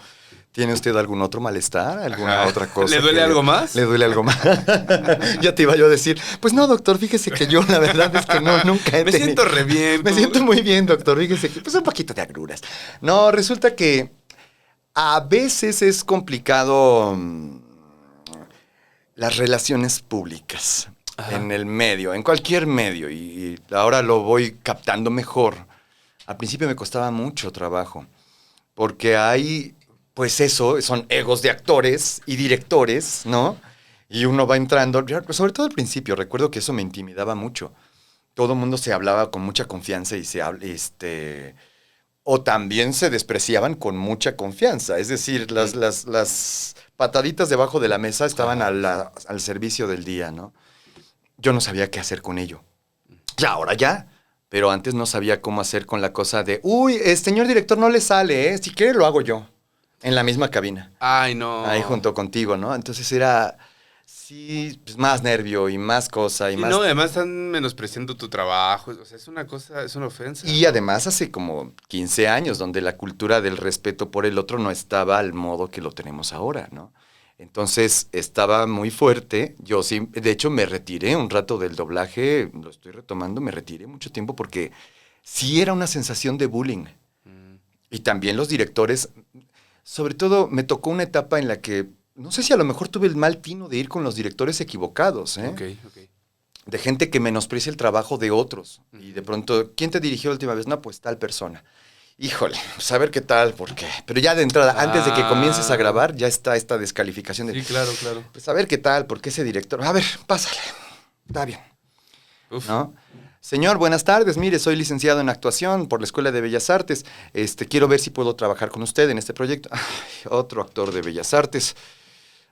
S3: ¿tiene usted algún otro malestar? ¿Alguna
S2: Ajá.
S3: otra cosa?
S2: ¿Le duele algo más?
S3: ¿Le duele algo más? Ya te iba yo a decir, pues no, doctor, fíjese que yo la verdad es que no, nunca he
S2: Me
S3: tenido...
S2: siento re bien.
S3: Me
S2: tú.
S3: siento muy bien, doctor, fíjese que pues un poquito de agruras. No, resulta que a veces es complicado las relaciones públicas.
S2: Ajá.
S3: En el medio, en cualquier medio, y ahora lo voy captando mejor. Al principio me costaba mucho trabajo, porque hay, pues eso, son egos de actores y directores, ¿no? Y uno va entrando, sobre todo al principio, recuerdo que eso me intimidaba mucho. Todo el mundo se hablaba con mucha confianza y o también se despreciaban con mucha confianza. Es decir, las pataditas debajo de la mesa estaban al servicio del día, ¿no? Yo no sabía qué hacer con ello. Ya, ahora ya. Pero antes no sabía cómo hacer con la cosa de, señor director, no le sale, ¿eh? Si quiere lo hago yo. En la misma cabina.
S2: Ay, no.
S3: Ahí junto contigo, ¿no? Entonces era, sí, pues más nervio y más cosa y
S2: Sí,
S3: más...
S2: no, además están menospreciando tu trabajo. O sea, es una cosa, es una ofensa.
S3: Y además hace como 15 años, donde la cultura del respeto por el otro no estaba al modo que lo tenemos ahora, ¿no? Entonces estaba muy fuerte. Yo sí, de hecho me retiré un rato del doblaje, lo estoy retomando, me retiré mucho tiempo porque sí era una sensación de bullying. Y también los directores, sobre todo me tocó una etapa en la que, no sé si a lo mejor tuve el mal tino de ir con los directores equivocados, ¿eh?
S2: Ok.
S3: De gente que menosprecia el trabajo de otros. Y de pronto, ¿quién te dirigió la última vez? No, pues tal persona. Híjole, pues a ver qué tal, porque... Pero ya de entrada, antes de que comiences a grabar, ya está esta descalificación de...
S2: Sí, claro.
S3: Pues a ver qué tal, porque ese director... A ver, pásale. Está bien.
S2: Uf.
S3: ¿No? Señor, buenas tardes. Mire, soy licenciado en actuación por la Escuela de Bellas Artes. Quiero ver si puedo trabajar con usted en este proyecto. Ay, otro actor de Bellas Artes.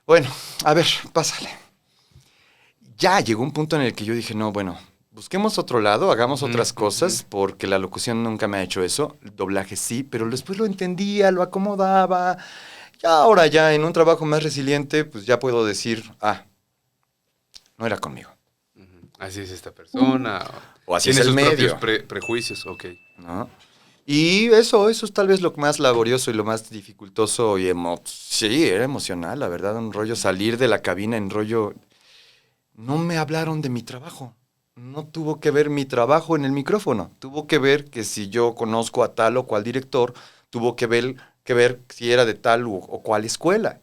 S3: Bueno, a ver, pásale. Ya llegó un punto en el que yo dije, no, bueno... Busquemos otro lado, hagamos otras cosas, porque la locución nunca me ha hecho eso. El doblaje sí, pero después lo entendía, lo acomodaba. Y ahora ya en un trabajo más resiliente, pues ya puedo decir, no era conmigo.
S2: Así es esta persona.
S3: O así es
S2: tiene
S3: el
S2: sus
S3: medio.
S2: propios prejuicios, ok.
S3: ¿No? Y eso es tal vez lo más laborioso y lo más dificultoso y sí, era emocional, la verdad, un rollo salir de la cabina en rollo. No me hablaron de mi trabajo. No tuvo que ver mi trabajo en el micrófono. Tuvo que ver que si yo conozco a tal o cual director, tuvo que ver si era de tal o cual escuela.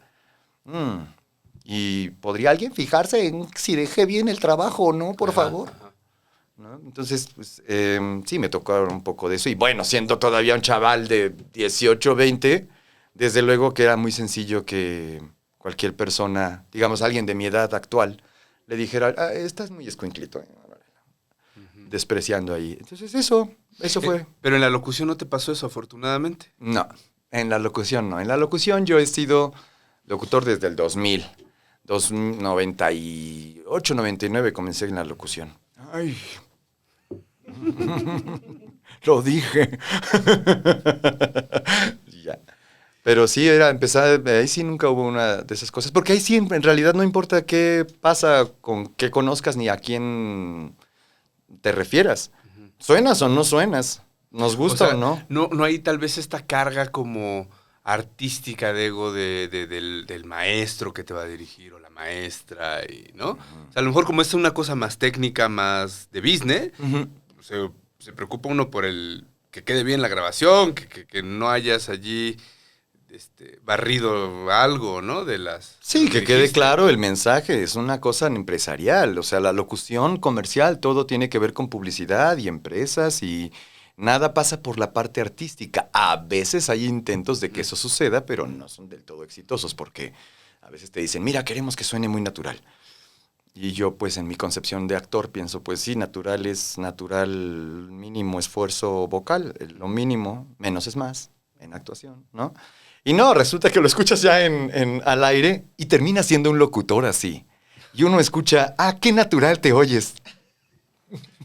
S3: Y ¿podría alguien fijarse en si dejé bien el trabajo o no, por favor?
S2: Ajá.
S3: ¿No? Entonces, pues, sí, me tocó un poco de eso. Y bueno, siendo todavía un chaval de 18, 20, desde luego que era muy sencillo que cualquier persona, digamos alguien de mi edad actual, le dijera, estás muy escuinclito, despreciando ahí. Entonces, eso fue.
S2: Pero en la locución no te pasó eso, afortunadamente.
S3: No, en la locución no. En la locución yo he sido locutor desde el 2000. 98, 99 comencé en la locución. Ay, lo dije. Ya. Pero sí, era empezar, ahí sí nunca hubo una de esas cosas, porque ahí sí en realidad no importa qué pasa con qué conozcas ni a quién te refieras. ¿Suenas o no suenas? ¿Nos gusta o no?
S2: No hay tal vez esta carga como artística de ego del maestro que te va a dirigir o la maestra, ¿no? O sea, a lo mejor como es una cosa más técnica, más de business, se preocupa uno por el que quede bien la grabación, que no hayas allí barrido algo, ¿no? De las...
S3: Sí, que quede claro el mensaje, es una cosa empresarial, o sea, la locución comercial, todo tiene que ver con publicidad y empresas y nada pasa por la parte artística. A veces hay intentos de que eso suceda, pero no son del todo exitosos porque a veces te dicen, mira, queremos que suene muy natural. Y yo, pues, en mi concepción de actor pienso, pues sí, natural es natural, mínimo esfuerzo vocal, lo mínimo, menos es más en actuación, ¿no? Y no, resulta que lo escuchas ya al aire y termina siendo un locutor así. Y uno escucha, qué natural te oyes.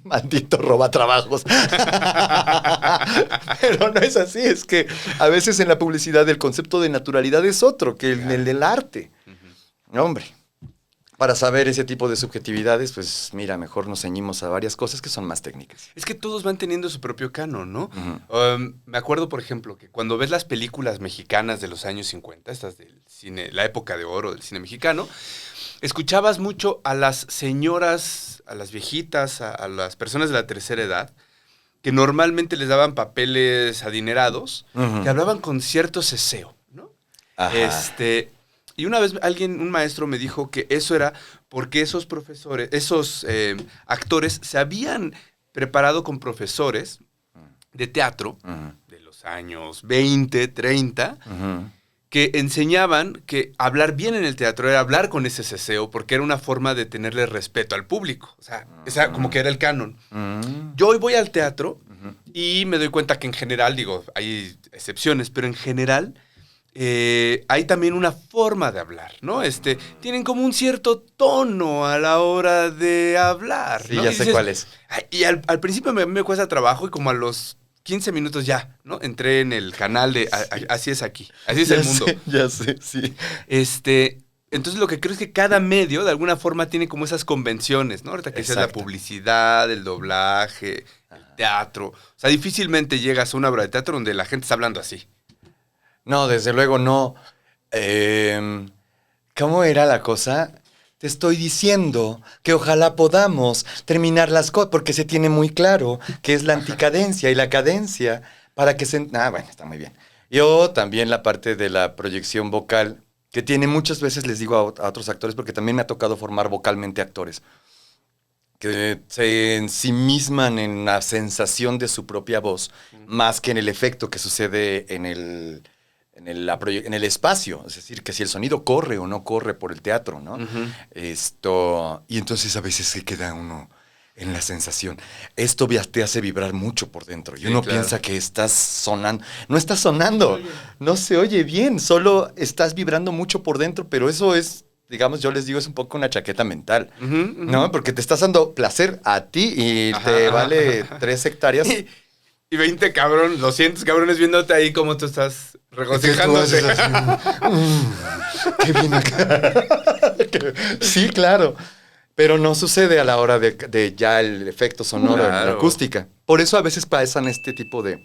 S3: Maldito robatrabajos. Pero no es así, es que a veces en la publicidad el concepto de naturalidad es otro que el del arte. Hombre, para saber ese tipo de subjetividades, pues mira, mejor nos ceñimos a varias cosas que son más técnicas.
S2: Es que todos van teniendo su propio canon, ¿no? Me acuerdo, por ejemplo, que cuando ves las películas mexicanas de los años 50, estas del cine, la época de oro del cine mexicano, escuchabas mucho a las señoras, a las viejitas, a las personas de la tercera edad, que normalmente les daban papeles adinerados, que hablaban con cierto ceseo, ¿no? Y una vez un maestro me dijo que eso era porque esos profesores, esos actores se habían preparado con profesores de teatro de los años 20, 30, que enseñaban que hablar bien en el teatro era hablar con ese ceseo porque era una forma de tenerle respeto al público. O sea, esa como que era el canon. Yo hoy voy al teatro y me doy cuenta que en general, digo, hay excepciones, pero en general hay también una forma de hablar, ¿no? Tienen como un cierto tono a la hora de hablar,
S3: Sí,
S2: ¿no?
S3: ya sé cuál es.
S2: Y al principio me cuesta trabajo y como a los 15 minutos ya, ¿no? Entré en el canal de así es aquí, así es el mundo.
S3: Ya sé, sí.
S2: Entonces lo que creo es que cada medio de alguna forma tiene como esas convenciones, ¿no? Ahorita que sea la publicidad, el doblaje, el teatro. O sea, difícilmente llegas a una obra de teatro donde la gente está hablando así.
S3: No, desde luego no. ¿Cómo era la cosa? Te estoy diciendo que ojalá podamos terminar las cosas, porque se tiene muy claro que es la anticadencia y la cadencia para que se... bueno, está muy bien. Yo también la parte de la proyección vocal, que tiene muchas veces, les digo a otros actores, porque también me ha tocado formar vocalmente actores, que se ensimisman en la sensación de su propia voz, más que en el efecto que sucede en el espacio, es decir, que si el sonido corre o no corre por el teatro, ¿no? Y entonces a veces se queda uno en la sensación. Esto te hace vibrar mucho por dentro. Y uno piensa que estás sonando. No estás sonando, no se oye bien, solo estás vibrando mucho por dentro, pero eso es, digamos, yo les digo, es un poco una chaqueta mental, ¿no? Porque te estás dando placer a ti y te vale 3 hectáreas.
S2: Y 20 cabrones, 200 cabrones viéndote ahí como tú estás regocijándote.
S3: Qué bien acá. Sí, claro. Pero no sucede a la hora de ya el efecto sonoro,
S2: Claro.
S3: la acústica. Por eso a veces pasan este tipo de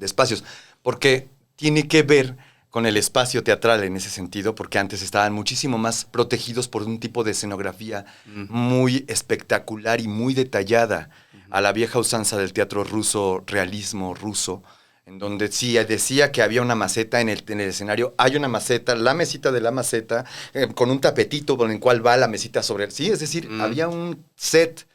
S3: espacios, porque tiene que ver con el espacio teatral en ese sentido, porque antes estaban muchísimo más protegidos por un tipo de escenografía muy espectacular y muy detallada, a la vieja usanza del teatro ruso, realismo ruso, en donde sí decía que había una maceta en el escenario, hay una maceta, la mesita de la maceta, con un tapetito con el cual va la mesita sobre él. Sí, es decir, había un set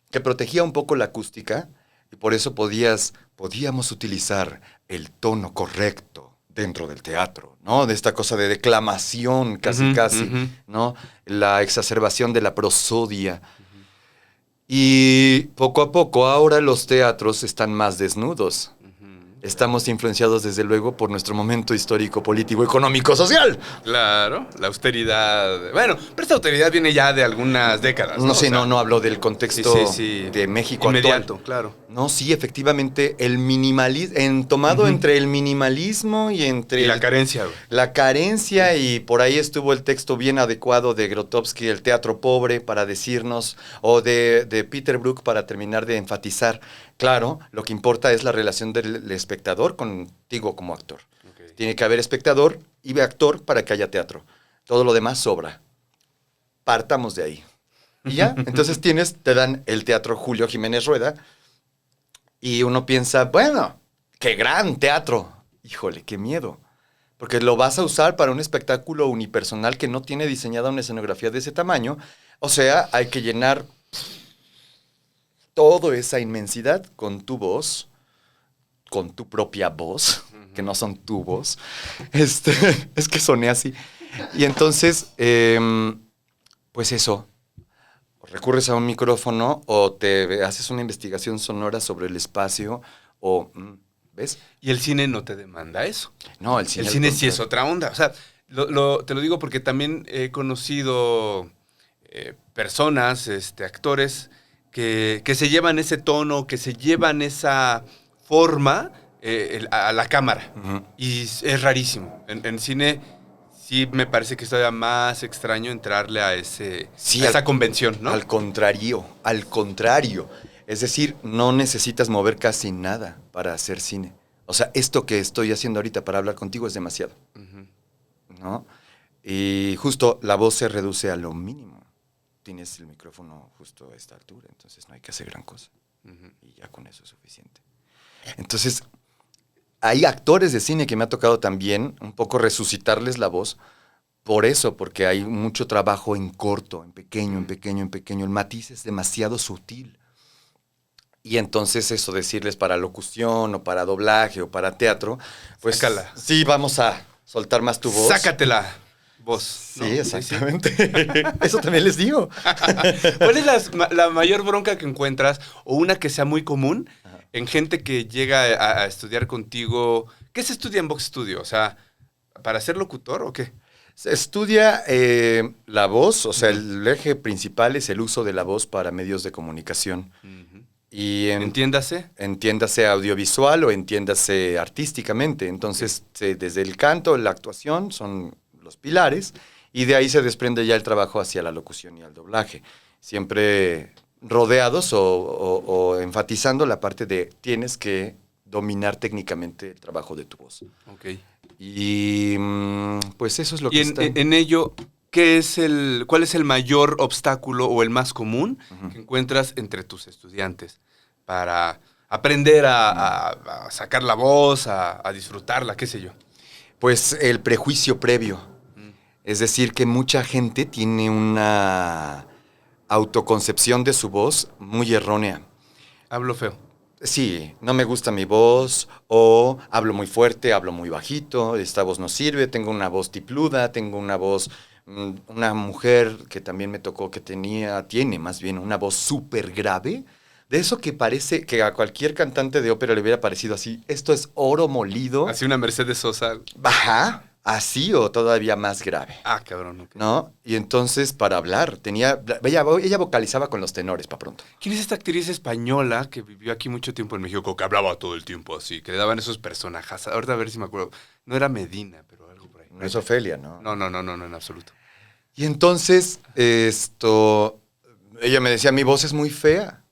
S3: que protegía un poco la acústica y por eso podíamos utilizar el tono correcto dentro del teatro, ¿no? De esta cosa de declamación casi, ¿no? La exacerbación de la prosodia. Y poco a poco ahora los teatros están más desnudos. Estamos influenciados desde luego por nuestro momento histórico, político, económico, social.
S2: Claro, la austeridad. Bueno, pero esta austeridad viene ya de algunas décadas.
S3: No sé,
S2: O sea,
S3: no hablo del contexto
S2: sí.
S3: de México
S2: Inmediato,
S3: actual.
S2: claro.
S3: No, sí, efectivamente, el minimalismo, tomado entre el minimalismo y entre...
S2: Y la carencia, güey.
S3: La carencia, y por ahí estuvo el texto bien adecuado de Grotowski, El teatro pobre, para decirnos, o de Peter Brook, para terminar de enfatizar. Claro, lo que importa es la relación del espectador contigo como actor.
S2: Okay.
S3: Tiene que haber espectador y actor para que haya teatro. Todo lo demás sobra. Partamos de ahí. Y ya, entonces te dan el teatro Julio Jiménez Rueda, y uno piensa, bueno, qué gran teatro. Híjole, qué miedo. Porque lo vas a usar para un espectáculo unipersonal que no tiene diseñada una escenografía de ese tamaño. O sea, hay que llenar toda esa inmensidad con tu voz, con tu propia voz, que no son tu voz. Es que soné así. Y entonces, pues eso, recurres a un micrófono o te haces una investigación sonora sobre el espacio o... ¿Ves?
S2: Y el cine no te demanda eso.
S3: No, el cine...
S2: El cine sí es otra onda. O sea, te lo digo porque también he conocido personas, actores, que se llevan ese tono, que se llevan esa forma a la cámara.
S3: Uh-huh.
S2: Y es rarísimo. En cine sí me parece que es todavía más extraño entrarle a esa convención, ¿no?
S3: Al contrario. Es decir, no necesitas mover casi nada para hacer cine. O sea, esto que estoy haciendo ahorita para hablar contigo es demasiado.
S2: Uh-huh.
S3: ¿No? Y justo la voz se reduce a lo mínimo. Tienes el micrófono justo a esta altura, entonces no hay que hacer gran cosa. Uh-huh. Y ya con eso es suficiente. Entonces, hay actores de cine que me ha tocado también un poco resucitarles la voz por eso, porque hay mucho trabajo en corto, en pequeño. El matiz es demasiado sutil. Y entonces eso, decirles para locución o para doblaje o para teatro, pues
S2: sácala.
S3: Sí, vamos a soltar más tu voz.
S2: Sácatela, voz.
S3: ¿No? Sí, exactamente. Sí. Eso también les digo.
S2: ¿Cuál es la mayor bronca que encuentras o una que sea muy común en gente que llega a estudiar contigo? ¿Qué se estudia en Vox Studio? O sea, ¿para ser locutor o qué?
S3: Se estudia la voz, o sea, el eje principal es el uso de la voz para medios de comunicación. Y entiéndase audiovisual o entiéndase artísticamente. Entonces, desde el canto, la actuación son los pilares, y de ahí se desprende ya el trabajo hacia la locución y al doblaje. Siempre rodeados o enfatizando la parte de tienes que dominar técnicamente el trabajo de tu voz.
S2: Ok.
S3: Y pues eso es lo que está.
S2: En ello, ¿cuál es el mayor obstáculo o el más común que encuentras entre tus estudiantes para aprender a sacar la voz, a disfrutarla, qué sé yo?
S3: Pues el prejuicio previo. Es decir, que mucha gente tiene una autoconcepción de su voz muy errónea.
S2: Hablo feo.
S3: Sí, no me gusta mi voz, o hablo muy fuerte, hablo muy bajito, esta voz no sirve, tengo una voz tipluda, tengo una voz... Una mujer que también me tocó que tiene más bien una voz súper grave, de eso que parece que a cualquier cantante de ópera le hubiera parecido así, esto es oro molido.
S2: Así una Mercedes Sosa.
S3: Ajá, así o todavía más grave.
S2: Ah, cabrón. Okay.
S3: ¿No? Y entonces para hablar, ella vocalizaba con los tenores para pronto.
S2: ¿Quién es esta actriz española que vivió aquí mucho tiempo en México, que hablaba todo el tiempo así, que le daban esos personajes? Ahorita a ver si me acuerdo. No era Medina, pero algo por ahí.
S3: No es Ofelia, ¿no?
S2: No, en absoluto.
S3: Y entonces, ella me decía, mi voz es muy fea.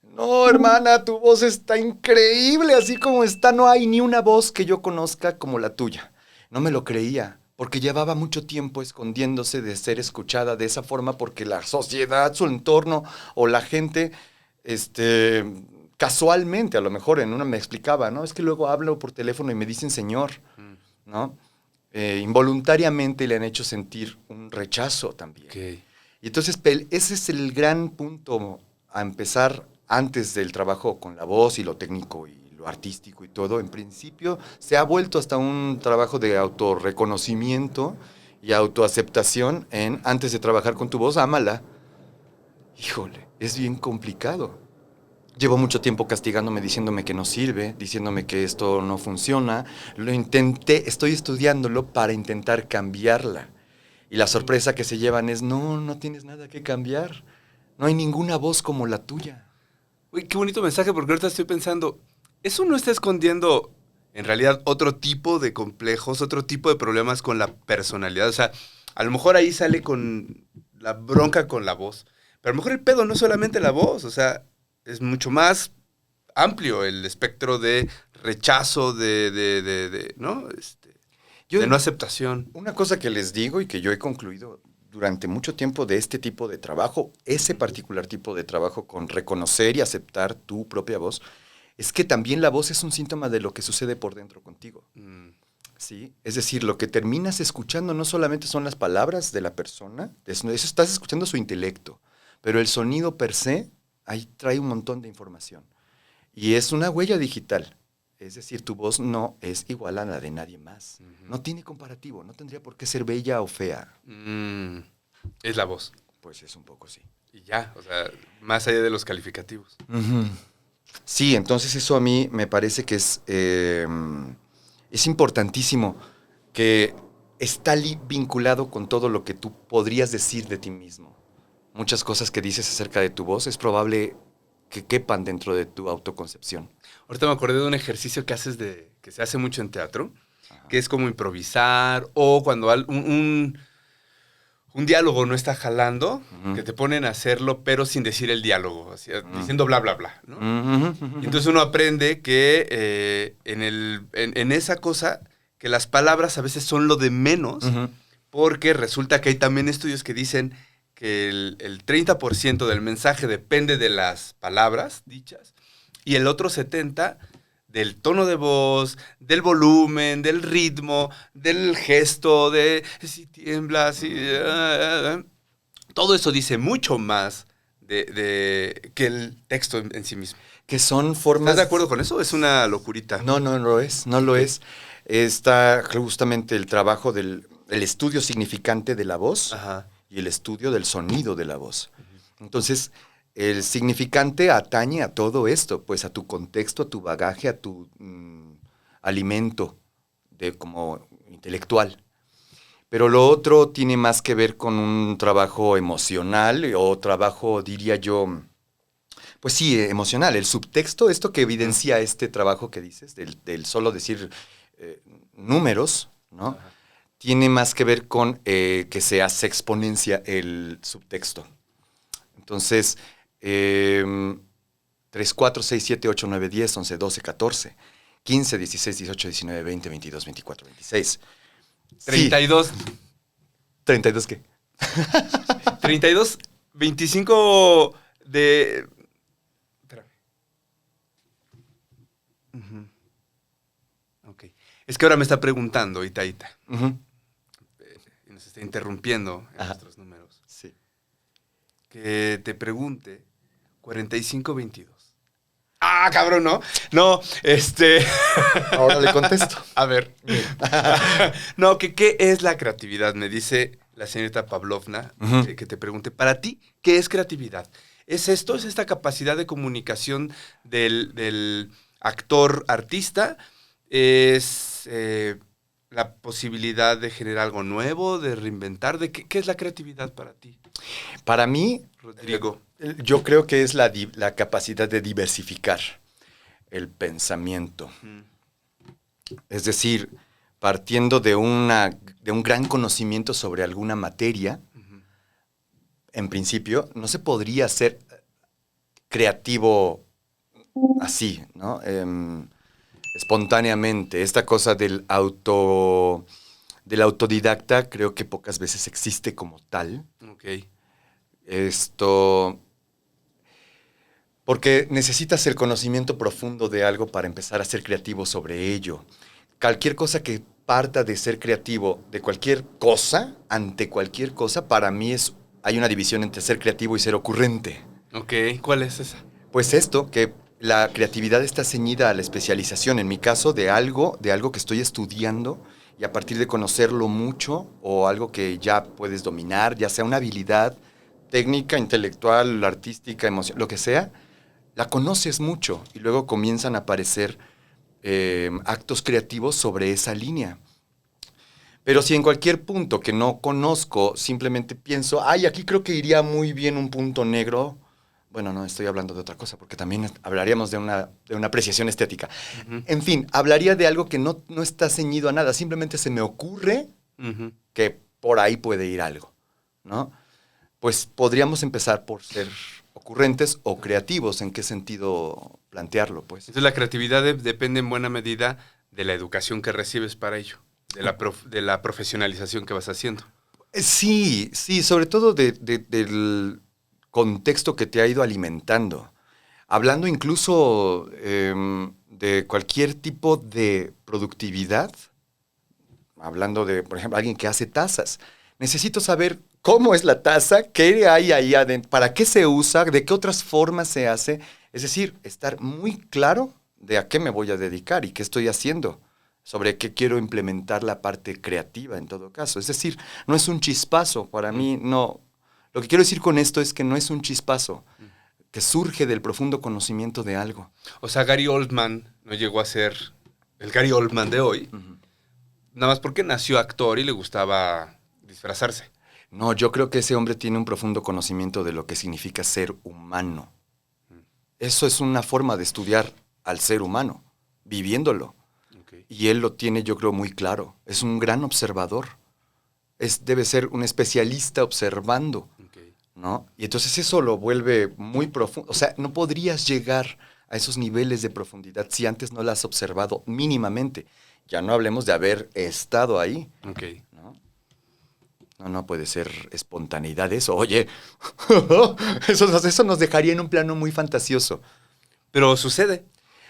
S3: No, hermana, tu voz está increíble, así como está. No hay ni una voz que yo conozca como la tuya. No me lo creía, porque llevaba mucho tiempo escondiéndose de ser escuchada de esa forma, porque la sociedad, su entorno o la gente, casualmente, a lo mejor en una me explicaba, ¿no? Es que luego hablo por teléfono y me dicen señor, ¿no? Involuntariamente le han hecho sentir un rechazo también.
S2: Okay.
S3: Y entonces ese es el gran punto a empezar antes del trabajo con la voz y lo técnico y lo artístico y todo. En principio se ha vuelto hasta un trabajo de autorreconocimiento y autoaceptación antes de trabajar con tu voz, ámala. Híjole, es bien complicado. Llevo mucho tiempo castigándome, diciéndome que no sirve, diciéndome que esto no funciona. Lo intenté, estoy estudiándolo para intentar cambiarla. Y la sorpresa que se llevan es, no tienes nada que cambiar. No hay ninguna voz como la tuya.
S2: Uy, qué bonito mensaje, porque ahorita estoy pensando, eso no está escondiendo en realidad otro tipo de complejos, otro tipo de problemas con la personalidad. O sea, a lo mejor ahí sale con la bronca con la voz, pero a lo mejor el pedo no es solamente la voz, o sea, es mucho más amplio el espectro de rechazo, ¿no? De no aceptación.
S3: Una cosa que les digo y que yo he concluido durante mucho tiempo de este tipo de trabajo, ese particular tipo de trabajo con reconocer y aceptar tu propia voz, es que también la voz es un síntoma de lo que sucede por dentro contigo. ¿Sí? Es decir, lo que terminas escuchando no solamente son las palabras de la persona, eso estás escuchando su intelecto, pero el sonido per se, ahí trae un montón de información. Y es una huella digital. Es decir, tu voz no es igual a la de nadie más. No tiene comparativo, no tendría por qué ser bella o fea.
S2: Es la voz.
S3: Pues es un poco sí.
S2: Y ya, o sea, más allá de los calificativos.
S3: Sí, entonces eso a mí me parece que es importantísimo, que está vinculado con todo lo que tú podrías decir de ti mismo. Muchas cosas que dices acerca de tu voz es probable que quepan dentro de tu autoconcepción.
S2: Ahorita me acordé de un ejercicio que haces que se hace mucho en teatro, que es como improvisar, o cuando un diálogo no está jalando, que te ponen a hacerlo, pero sin decir el diálogo, así, diciendo bla, bla, bla, ¿no? Y entonces uno aprende que en esa cosa, que las palabras a veces son lo de menos, porque resulta que hay también estudios que dicen que el 30% del mensaje depende de las palabras dichas y el otro 70% del tono de voz, del volumen, del ritmo, del gesto, de si tiembla, todo eso dice mucho más que el texto en sí mismo.
S3: Que son formas...
S2: ¿Estás de acuerdo con eso? Es una locurita.
S3: No lo es. Está justamente el trabajo del estudio significante de la voz.
S2: Ajá.
S3: Y el estudio del sonido de la voz. Entonces, el significante atañe a todo esto, pues a tu contexto, a tu bagaje, a tu alimento como intelectual. Pero lo otro tiene más que ver con un trabajo emocional o trabajo, diría yo, pues sí, emocional. El subtexto, esto que evidencia este trabajo que dices, del solo decir números, ¿no? Ajá. Tiene más que ver con que se hace exponencia el subtexto. Entonces, 3, 4, 6, 7, 8, 9, 10, 11, 12, 14, 15, 16, 18, 19, 20, 22, 24, 26.
S2: 32.
S3: Sí. ¿32 qué?
S2: 32, 25 de... Espérame. Ok. Es que ahora me está preguntando, Ita. Y nos está interrumpiendo en nuestros números.
S3: Sí.
S2: Que te pregunte 45-22. Ah, cabrón, ¿no? No,
S3: Ahora le contesto.
S2: A ver. No, ¿qué es la creatividad? Me dice la señorita Pavlovna, que te pregunte, para ti, ¿qué es creatividad? ¿Es esto? ¿Es esta capacidad de comunicación del actor artista? ¿Es la posibilidad de generar algo nuevo, de reinventar? ¿Qué es la creatividad para ti?
S3: Para mí,
S2: Rodrigo,
S3: yo creo que es la capacidad de diversificar el pensamiento. Es decir, partiendo de un gran conocimiento sobre alguna materia, en principio, no se podría ser creativo así, ¿no? Espontáneamente. Esta cosa del autodidacta creo que pocas veces existe como tal.
S2: Ok.
S3: Porque necesitas el conocimiento profundo de algo para empezar a ser creativo sobre ello. Cualquier cosa que parta de ser creativo de cualquier cosa, ante cualquier cosa, para mí hay una división entre ser creativo y ser ocurrente.
S2: Ok, ¿cuál es esa?
S3: Pues esto, que la creatividad está ceñida a la especialización, en mi caso, de algo que estoy estudiando y a partir de conocerlo mucho o algo que ya puedes dominar, ya sea una habilidad técnica, intelectual, artística, emocional, lo que sea, la conoces mucho y luego comienzan a aparecer actos creativos sobre esa línea. Pero si en cualquier punto que no conozco simplemente pienso, ay, aquí creo que iría muy bien un punto negro, bueno, no, estoy hablando de otra cosa, porque también hablaríamos de una apreciación estética.
S2: Uh-huh.
S3: En fin, hablaría de algo que no está ceñido a nada, simplemente se me ocurre que por ahí puede ir algo, ¿no? Pues podríamos empezar por ser ocurrentes o creativos. ¿En qué sentido plantearlo, pues?
S2: Entonces la creatividad depende en buena medida de la educación que recibes para ello, de la profesionalización que vas haciendo.
S3: Sí, sobre todo del contexto que te ha ido alimentando. Hablando incluso de cualquier tipo de productividad, hablando de, por ejemplo, alguien que hace tazas. Necesito saber cómo es la taza, qué hay ahí adentro, para qué se usa, de qué otras formas se hace. Es decir, estar muy claro de a qué me voy a dedicar y qué estoy haciendo, sobre qué quiero implementar la parte creativa en todo caso. Es decir, no es un chispazo, para mí no. Lo que quiero decir con esto es que no es un chispazo, que surge del profundo conocimiento de algo.
S2: O sea, Gary Oldman no llegó a ser el Gary Oldman de hoy, nada más porque nació actor y le gustaba disfrazarse.
S3: No, yo creo que ese hombre tiene un profundo conocimiento de lo que significa ser humano. Eso es una forma de estudiar al ser humano, viviéndolo.
S2: Okay.
S3: Y él lo tiene, yo creo, muy claro. Es un gran observador. Debe ser un especialista observando, ¿no? Y entonces eso lo vuelve muy profundo. O sea, no podrías llegar a esos niveles de profundidad si antes no lo has observado mínimamente. Ya no hablemos de haber estado ahí.
S2: Okay.
S3: No puede ser espontaneidad eso. Oye, eso nos dejaría en un plano muy fantasioso.
S2: Pero sucede.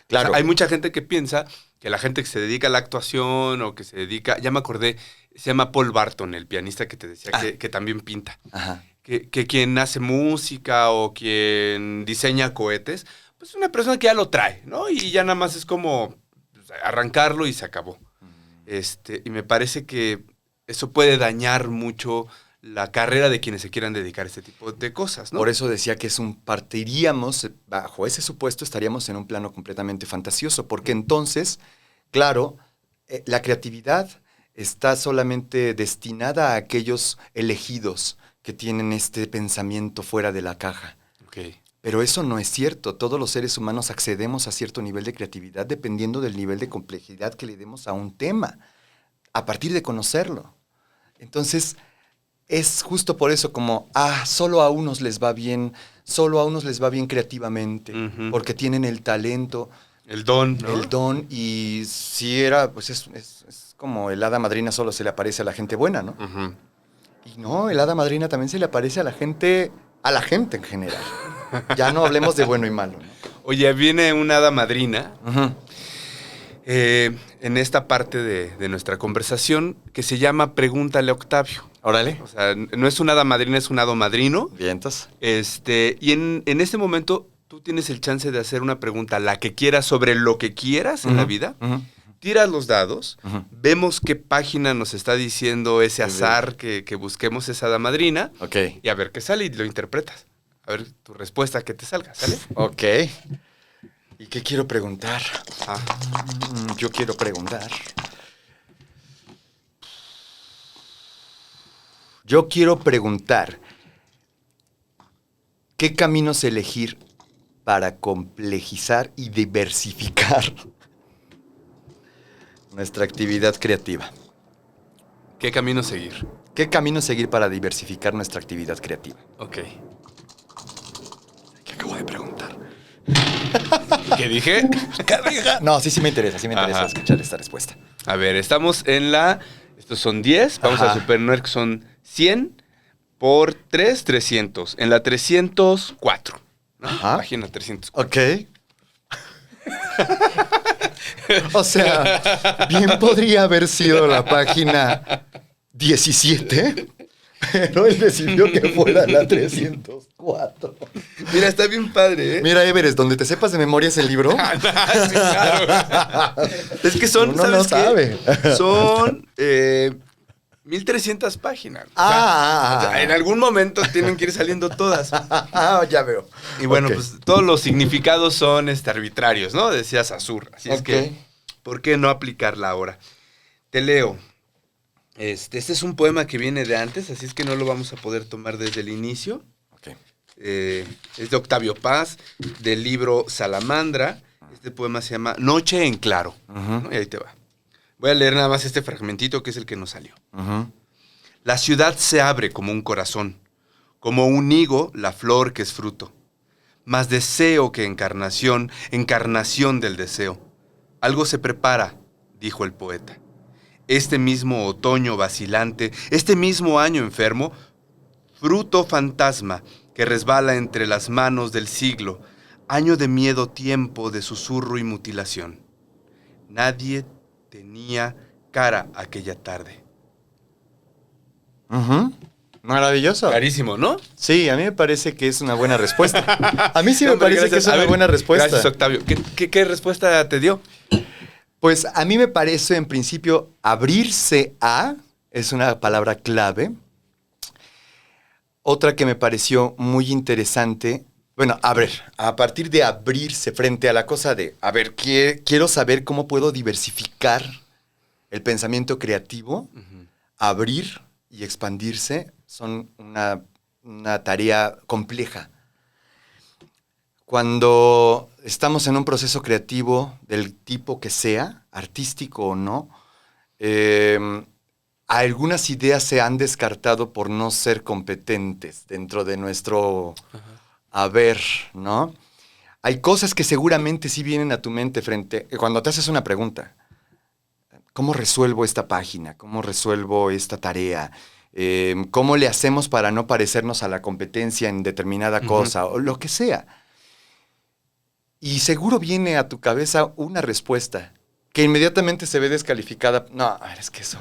S3: Claro.
S2: O sea, hay mucha gente que piensa que la gente que se dedica a la actuación o que se dedica... Ya me acordé, se llama Paul Barton, el pianista que te decía que también pinta.
S3: Ajá.
S2: Que quien hace música o quien diseña cohetes, pues es una persona que ya lo trae, ¿no? Y ya nada más es como arrancarlo y se acabó. Y me parece que eso puede dañar mucho la carrera de quienes se quieran dedicar a este tipo de cosas, ¿no?
S3: Por eso decía que partiríamos, bajo ese supuesto, estaríamos en un plano completamente fantasioso, porque entonces, claro, la creatividad está solamente destinada a aquellos elegidos que tienen este pensamiento fuera de la caja.
S2: Okay.
S3: Pero eso no es cierto. Todos los seres humanos accedemos a cierto nivel de creatividad dependiendo del nivel de complejidad que le demos a un tema, a partir de conocerlo. Entonces, es justo por eso como, solo a unos les va bien creativamente, porque tienen el talento.
S2: El don, ¿no?
S3: El don, y si pues es como el hada madrina solo se le aparece a la gente buena, ¿no? Y no, el hada madrina también se le aparece a la gente en general. Ya no hablemos de bueno y malo, ¿no?
S2: Oye, viene una hada madrina en esta parte de nuestra conversación que se llama Pregúntale a Octavio.
S3: Órale.
S2: O sea, no es una hada madrina, es un hado madrino.
S3: Vientos.
S2: Y en este momento tú tienes el chance de hacer una pregunta, la que quieras, sobre lo que quieras en la vida. Tiras los dados, vemos qué página nos está diciendo ese azar que busquemos esa hada madrina.
S3: Ok.
S2: Y a ver qué sale y lo interpretas. A ver tu respuesta que te salga, ¿sale?
S3: Ok. ¿Y qué quiero preguntar? Yo quiero preguntar. ¿Qué caminos elegir para complejizar y diversificar nuestra actividad creativa?
S2: ¿Qué camino seguir?
S3: ¿Qué camino seguir para diversificar nuestra actividad creativa?
S2: Ok. ¿Qué acabo de preguntar? ¿Qué dije?
S3: No, sí me interesa escuchar esta respuesta.
S2: A ver, estamos en la... Estos son 10. Vamos a suponer que son 100 por 3, 300. En la 304. ¿No? Página 304.
S3: Ok. O sea, bien podría haber sido la página 17, pero él decidió que fuera la 304.
S2: Mira, está bien padre, ¿eh?
S3: Mira, Everest, donde te sepas de memoria ese libro.
S2: Sí, claro. Es que son,
S3: Uno
S2: ¿sabes
S3: no
S2: qué?
S3: sabe.
S2: Son 1300 páginas. O sea, en algún momento tienen que ir saliendo todas.
S3: Ya veo.
S2: Y bueno,
S3: Ok.
S2: pues todos los significados son arbitrarios, ¿no? Decía Saussure. Así es que, ¿por qué no aplicarla ahora? Te leo. Este es un poema que viene de antes, así es que no lo vamos a poder tomar desde el inicio.
S3: Ok.
S2: Es de Octavio Paz, del libro Salamandra. Este poema se llama Noche en Claro. ¿No? Y ahí te va. Voy a leer nada más este fragmentito que es el que nos salió. La ciudad se abre como un corazón, como un higo la flor que es fruto. Más deseo que encarnación, encarnación del deseo. Algo se prepara, dijo el poeta. Este mismo otoño vacilante, este mismo año enfermo, fruto fantasma que resbala entre las manos del siglo, año de miedo, tiempo de susurro y mutilación. Nadie tenía cara aquella tarde.
S3: Maravilloso.
S2: Clarísimo, ¿no?
S3: Sí, a mí me parece que es una buena respuesta. A mí sí me
S2: Hombre,
S3: parece
S2: gracias.
S3: que es una buena respuesta.
S2: Gracias, Octavio. ¿Qué respuesta te dio?
S3: Pues a mí me parece, en principio, abrirse a es una palabra clave. Otra que me pareció muy interesante, bueno, a ver, a partir de abrirse frente a la cosa de, a ver, quiero saber cómo puedo diversificar el pensamiento creativo, abrir y expandirse son una tarea compleja. Cuando estamos en un proceso creativo del tipo que sea, artístico o no, algunas ideas se han descartado por no ser competentes dentro de nuestro haber, ¿no? Hay cosas que seguramente sí vienen a tu mente cuando te haces una pregunta. ¿Cómo resuelvo esta página? ¿Cómo resuelvo esta tarea? ¿Cómo le hacemos para no parecernos a la competencia en determinada cosa? O lo que sea. Y seguro viene a tu cabeza una respuesta que inmediatamente se ve descalificada. No, es que eso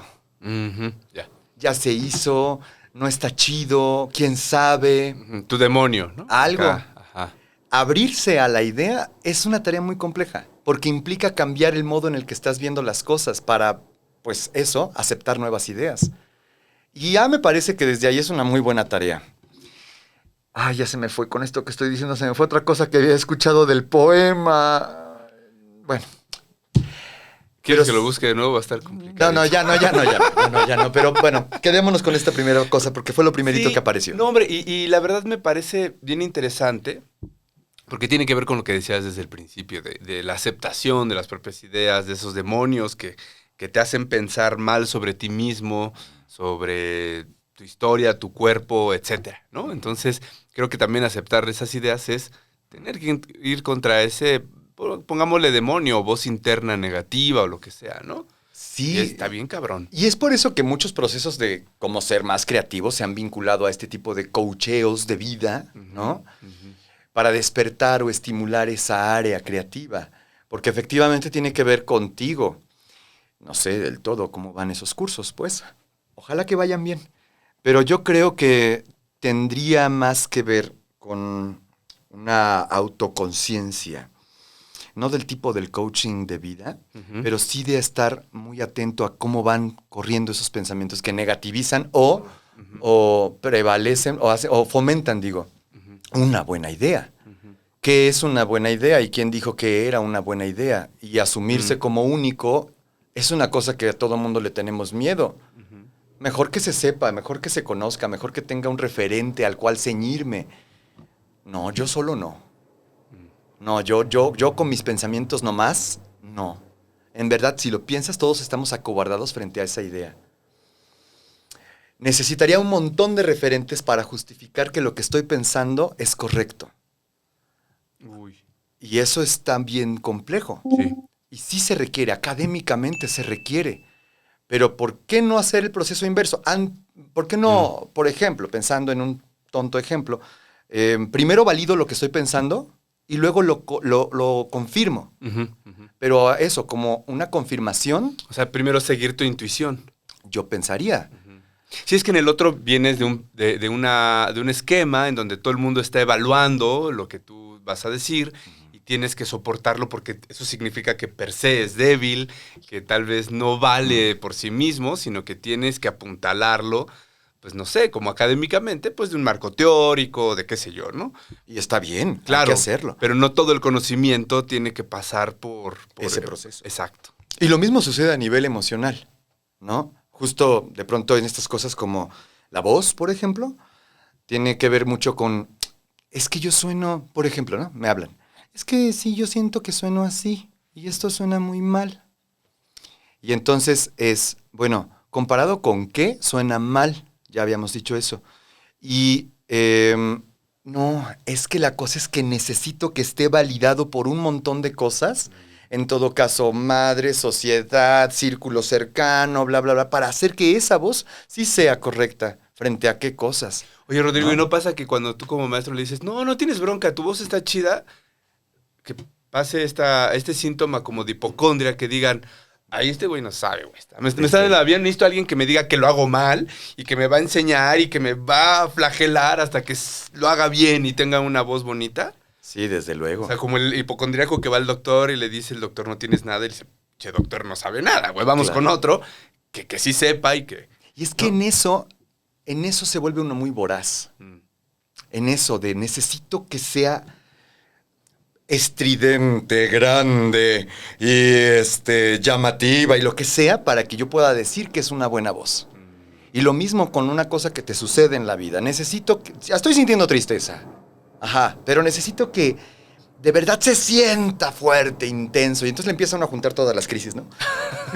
S3: ya se hizo, no está chido, quién sabe.
S2: Tu demonio, ¿no?
S3: Algo.
S2: Ajá.
S3: Abrirse a la idea es una tarea muy compleja, porque implica cambiar el modo en el que estás viendo las cosas para, pues eso, aceptar nuevas ideas. Y ya me parece que desde ahí es una muy buena tarea. Ya se me fue con esto que estoy diciendo, se me fue otra cosa que había escuchado del poema. Bueno.
S2: ¿Quieres que lo busque de nuevo? Va a estar complicado.
S3: No, ya no. Pero bueno, quedémonos con esta primera cosa porque fue lo primerito que apareció.
S2: No, hombre, y la verdad me parece bien interesante porque tiene que ver con lo que decías desde el principio, de la aceptación de las propias ideas, de esos demonios que te hacen pensar mal sobre ti mismo, sobre tu historia, tu cuerpo, etcétera, ¿no? Entonces, creo que también aceptar esas ideas es tener que ir contra ese, pongámosle demonio, o voz interna negativa o lo que sea, ¿no?
S3: Sí.
S2: Y está bien cabrón.
S3: Y es por eso que muchos procesos de cómo ser más creativos se han vinculado a este tipo de coacheos de vida, ¿no? Para despertar o estimular esa área creativa. Porque efectivamente tiene que ver contigo. No sé del todo cómo van esos cursos, pues. Ojalá que vayan bien. Pero yo creo que tendría más que ver con una autoconciencia. No del tipo del coaching de vida, pero sí de estar muy atento a cómo van corriendo esos pensamientos que negativizan o prevalecen o fomentan, una buena idea. ¿Qué es una buena idea? ¿Y quién dijo que era una buena idea? Y asumirse como único es una cosa que a todo mundo le tenemos miedo. Mejor que se sepa, mejor que se conozca, mejor que tenga un referente al cual ceñirme. No, yo solo no. No, yo con mis pensamientos nomás, no. En verdad, si lo piensas, todos estamos acobardados frente a esa idea. necesitaría un montón de referentes para justificar que lo que estoy pensando es correcto.
S2: Uy.
S3: Y eso es también complejo.
S2: Sí.
S3: Y sí se requiere, académicamente se requiere. Pero ¿por qué no hacer el proceso inverso? ¿Por qué no, por ejemplo, pensando en un tonto ejemplo, primero valido lo que estoy pensando y luego lo confirmo? Pero eso, como una confirmación.
S2: O sea, primero seguir tu intuición.
S3: Yo pensaría.
S2: Si es que en el otro vienes de un esquema en donde todo el mundo está evaluando lo que tú vas a decir y tienes que soportarlo porque eso significa que per se es débil, que tal vez no vale por sí mismo, sino que tienes que apuntalarlo, pues no sé, como académicamente, pues de un marco teórico, de qué sé yo, ¿no?
S3: Y está bien,
S2: Claro,
S3: hay que hacerlo.
S2: pero no todo el conocimiento tiene que pasar por
S3: ese proceso.
S2: Exacto.
S3: Y lo mismo sucede a nivel emocional, ¿no? Justo de pronto en estas cosas como la voz, por ejemplo, tiene que ver mucho con, es que yo sueno, por ejemplo, ¿no? Me hablan. Es que sí, yo siento que sueno así y esto suena muy mal. Y entonces es, bueno, ¿comparado con qué suena mal? Ya habíamos dicho eso. Y no, es que la cosa es que necesito que esté validado por un montón de cosas. En todo caso, madre, sociedad, círculo cercano, bla, bla, bla, para hacer que esa voz sí sea correcta. ¿Frente a qué cosas?
S2: Oye, Rodrigo,
S3: ¿No?
S2: ¿y no pasa que cuando tú como maestro le dices, no tienes bronca, tu voz está chida, que pase este síntoma como de hipocondria, que digan, ay, este güey no sabe, güey. Me está en el avión, necesito a alguien que me diga que lo hago mal y que me va a enseñar y que me va a flagelar hasta que lo haga bien y tenga una voz bonita?
S3: Sí, desde luego.
S2: O sea, como el hipocondriaco que va al doctor y le dice, el doctor no tienes nada, y le dice, che, doctor no sabe nada, güey, vamos
S3: Claro.
S2: con otro que sí sepa y que...
S3: Y es que
S2: ¿no?
S3: en eso se vuelve uno muy voraz. En eso de necesito que sea estridente, grande y llamativa y lo que sea para que yo pueda decir que es una buena voz. Y lo mismo con una cosa que te sucede en la vida. Estoy sintiendo tristeza. Ajá, pero necesito que de verdad se sienta fuerte, intenso. Y entonces le empiezan a juntar todas las crisis, ¿no?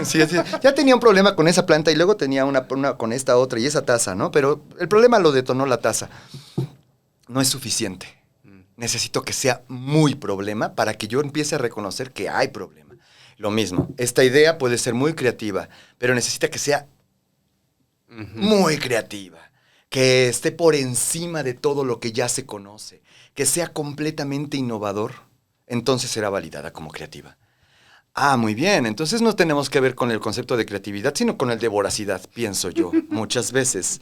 S3: Sí, ya tenía un problema con esa planta y luego tenía una con esta otra y esa taza, ¿no? Pero el problema lo detonó la taza. No es suficiente. Necesito que sea muy problema para que yo empiece a reconocer que hay problema. Lo mismo, esta idea puede ser muy creativa, pero necesita que sea muy creativa, que esté por encima de todo lo que ya se conoce, que sea completamente innovador, entonces será validada como creativa. Ah, muy bien, entonces no tenemos que ver con el concepto de creatividad, sino con el de voracidad, pienso yo, muchas veces.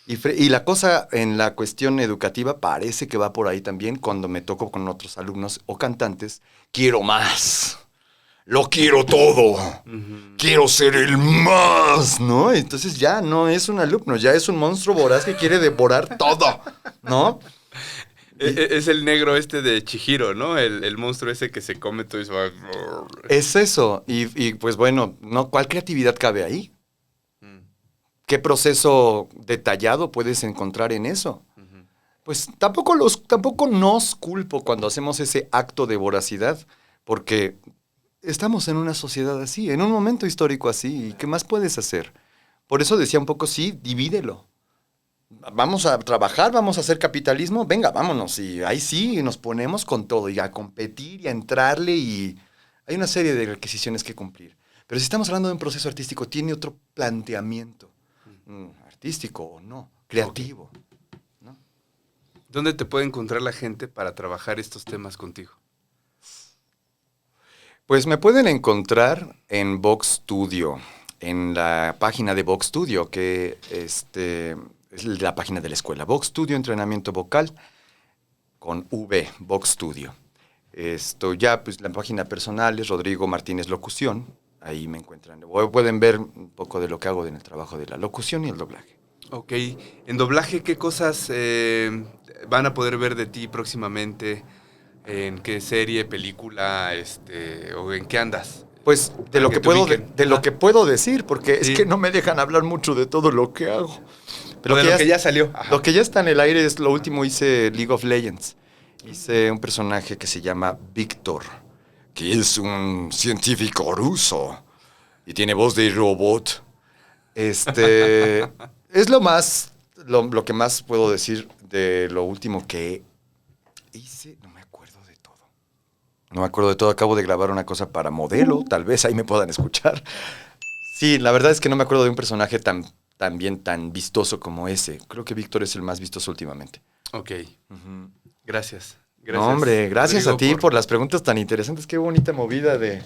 S3: Y la cosa en la cuestión educativa parece que va por ahí también cuando me toco con otros alumnos o cantantes. Quiero más. Lo quiero todo. Quiero ser el más, ¿no? Entonces ya no es un alumno, ya es un monstruo voraz que quiere devorar todo, ¿no?
S2: Es el negro de Chihiro, ¿no? El monstruo ese que se come todo y se va...
S3: Es eso. Y pues bueno, ¿no? ¿Cuál creatividad cabe ahí? ¿Qué proceso detallado puedes encontrar en eso? Pues tampoco nos culpo cuando hacemos ese acto de voracidad, porque estamos en una sociedad así, en un momento histórico así, ¿y qué más puedes hacer? Por eso decía un poco, sí, divídelo. Vamos a trabajar, vamos a hacer capitalismo, venga, vámonos, y ahí sí nos ponemos con todo, y a competir, y a entrarle, y hay una serie de requisiciones que cumplir. Pero si estamos hablando de un proceso artístico, tiene otro planteamiento. Artístico o no, creativo. ¿No?
S2: ¿Dónde te puede encontrar la gente para trabajar estos temas contigo?
S3: Pues me pueden encontrar en Vox Studio, en la página de Vox Studio, que es la página de la escuela. Vox Studio, entrenamiento vocal, con V, Vox Studio. Pues la página personal es Rodrigo Martínez Locución. Ahí me encuentran. Pueden ver un poco de lo que hago en el trabajo de la locución y el doblaje.
S2: Ok. En doblaje, ¿qué cosas van a poder ver de ti próximamente? ¿En qué serie, película, o en qué andas?
S3: Pues de lo que puedo decir, porque
S2: Sí.
S3: es que no me dejan hablar mucho de todo lo que hago.
S2: Pero de lo que ya salió. Ajá.
S3: Lo que ya está en el aire es lo último. Hice League of Legends. Hice un personaje que se llama Víctor, que es un científico ruso y tiene voz de robot. Es lo que más puedo decir de lo último que hice. No me acuerdo de todo. No me acuerdo de todo. Acabo de grabar una cosa para Modelo. Tal vez ahí me puedan escuchar. Sí, la verdad es que no me acuerdo de un personaje tan vistoso como ese. Creo que Víctor es el más vistoso últimamente.
S2: Ok. Gracias.
S3: No, hombre, gracias
S2: Rodrigo,
S3: a ti por las preguntas tan interesantes. Qué bonita movida de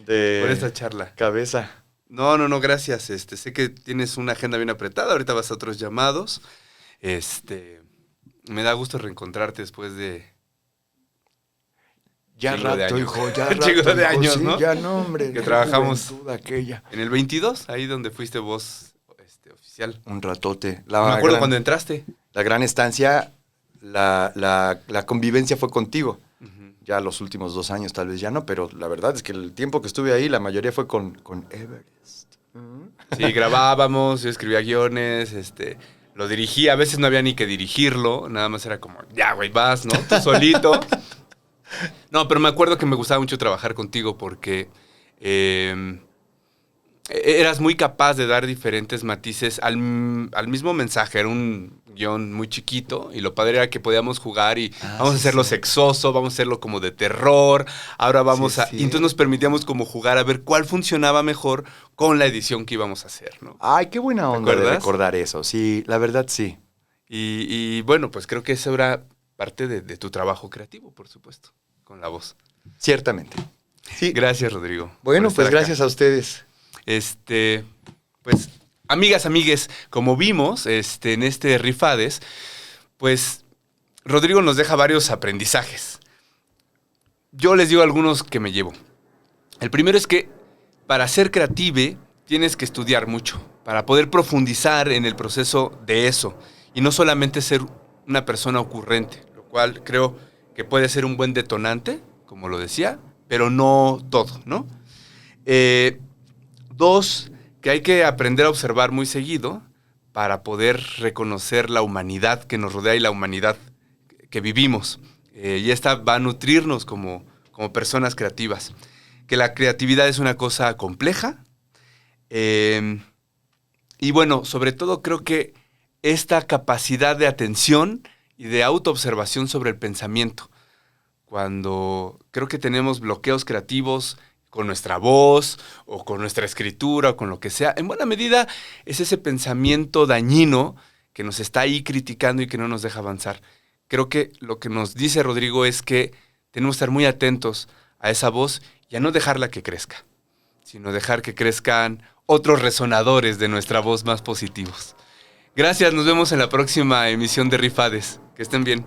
S2: por esta charla.
S3: Cabeza.
S2: No, gracias. Sé que tienes una agenda bien apretada. Ahorita vas a otros llamados. Me da gusto reencontrarte después de...
S3: Ya
S2: chingo de
S3: rato,
S2: años.
S3: hijo, ya
S2: Chingo
S3: rato,
S2: de
S3: hijo,
S2: años,
S3: sí,
S2: ¿no?
S3: ya no, hombre.
S2: Que trabajamos
S3: aquella.
S2: en el 22, ahí donde fuiste voz oficial.
S3: Un ratote.
S2: Me acuerdo cuando entraste.
S3: La gran estancia, la convivencia fue contigo. Ya los últimos 2 años tal vez ya no, pero la verdad es que el tiempo que estuve ahí, la mayoría fue con Everest.
S2: Sí, grabábamos, yo escribía guiones, lo dirigía, a veces no había ni que dirigirlo, nada más era como, ya, güey, vas, ¿no? Tú solito. No, pero me acuerdo que me gustaba mucho trabajar contigo porque eras muy capaz de dar diferentes matices al mismo mensaje. Era un guión muy chiquito y lo padre era que podíamos jugar y vamos a hacerlo sexoso, vamos a hacerlo como de terror, ahora vamos a... Y entonces nos permitíamos como jugar a ver cuál funcionaba mejor con la edición que íbamos a hacer, ¿no?
S3: Ay, qué buena onda de
S2: acuerdas?
S3: recordar eso. Sí, la verdad sí.
S2: Y bueno, pues creo que eso era parte de tu trabajo creativo, por supuesto, con la voz.
S3: Ciertamente. Sí.
S2: Gracias, Rodrigo.
S3: Bueno,
S2: por
S3: pues
S2: estar
S3: gracias a ustedes.
S2: Pues, amigas, amigues, como vimos en este Rifades, pues Rodrigo nos deja varios aprendizajes. Yo les digo algunos que me llevo. El primero es que para ser creative tienes que estudiar mucho, para poder profundizar en el proceso de eso y no solamente ser una persona ocurrente, lo cual creo que puede ser un buen detonante, como lo decía, pero no todo, ¿no? 2, que hay que aprender a observar muy seguido para poder reconocer la humanidad que nos rodea y la humanidad que vivimos. Y esta va a nutrirnos como personas creativas. Que la creatividad es una cosa compleja. Y bueno, sobre todo creo que esta capacidad de atención y de autoobservación sobre el pensamiento. Cuando creo que tenemos bloqueos creativos con nuestra voz o con nuestra escritura o con lo que sea, en buena medida es ese pensamiento dañino que nos está ahí criticando y que no nos deja avanzar. Creo que lo que nos dice Rodrigo es que tenemos que estar muy atentos a esa voz y a no dejarla que crezca, sino dejar que crezcan otros resonadores de nuestra voz más positivos. Gracias, nos vemos en la próxima emisión de Rifades. Que estén bien.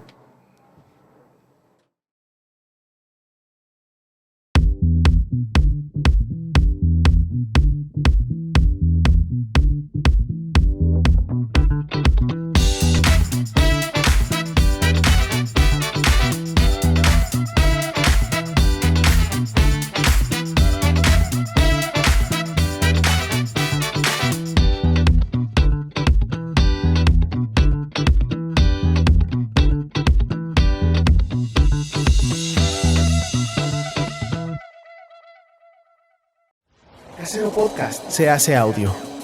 S1: Casero Podcast se hace audio.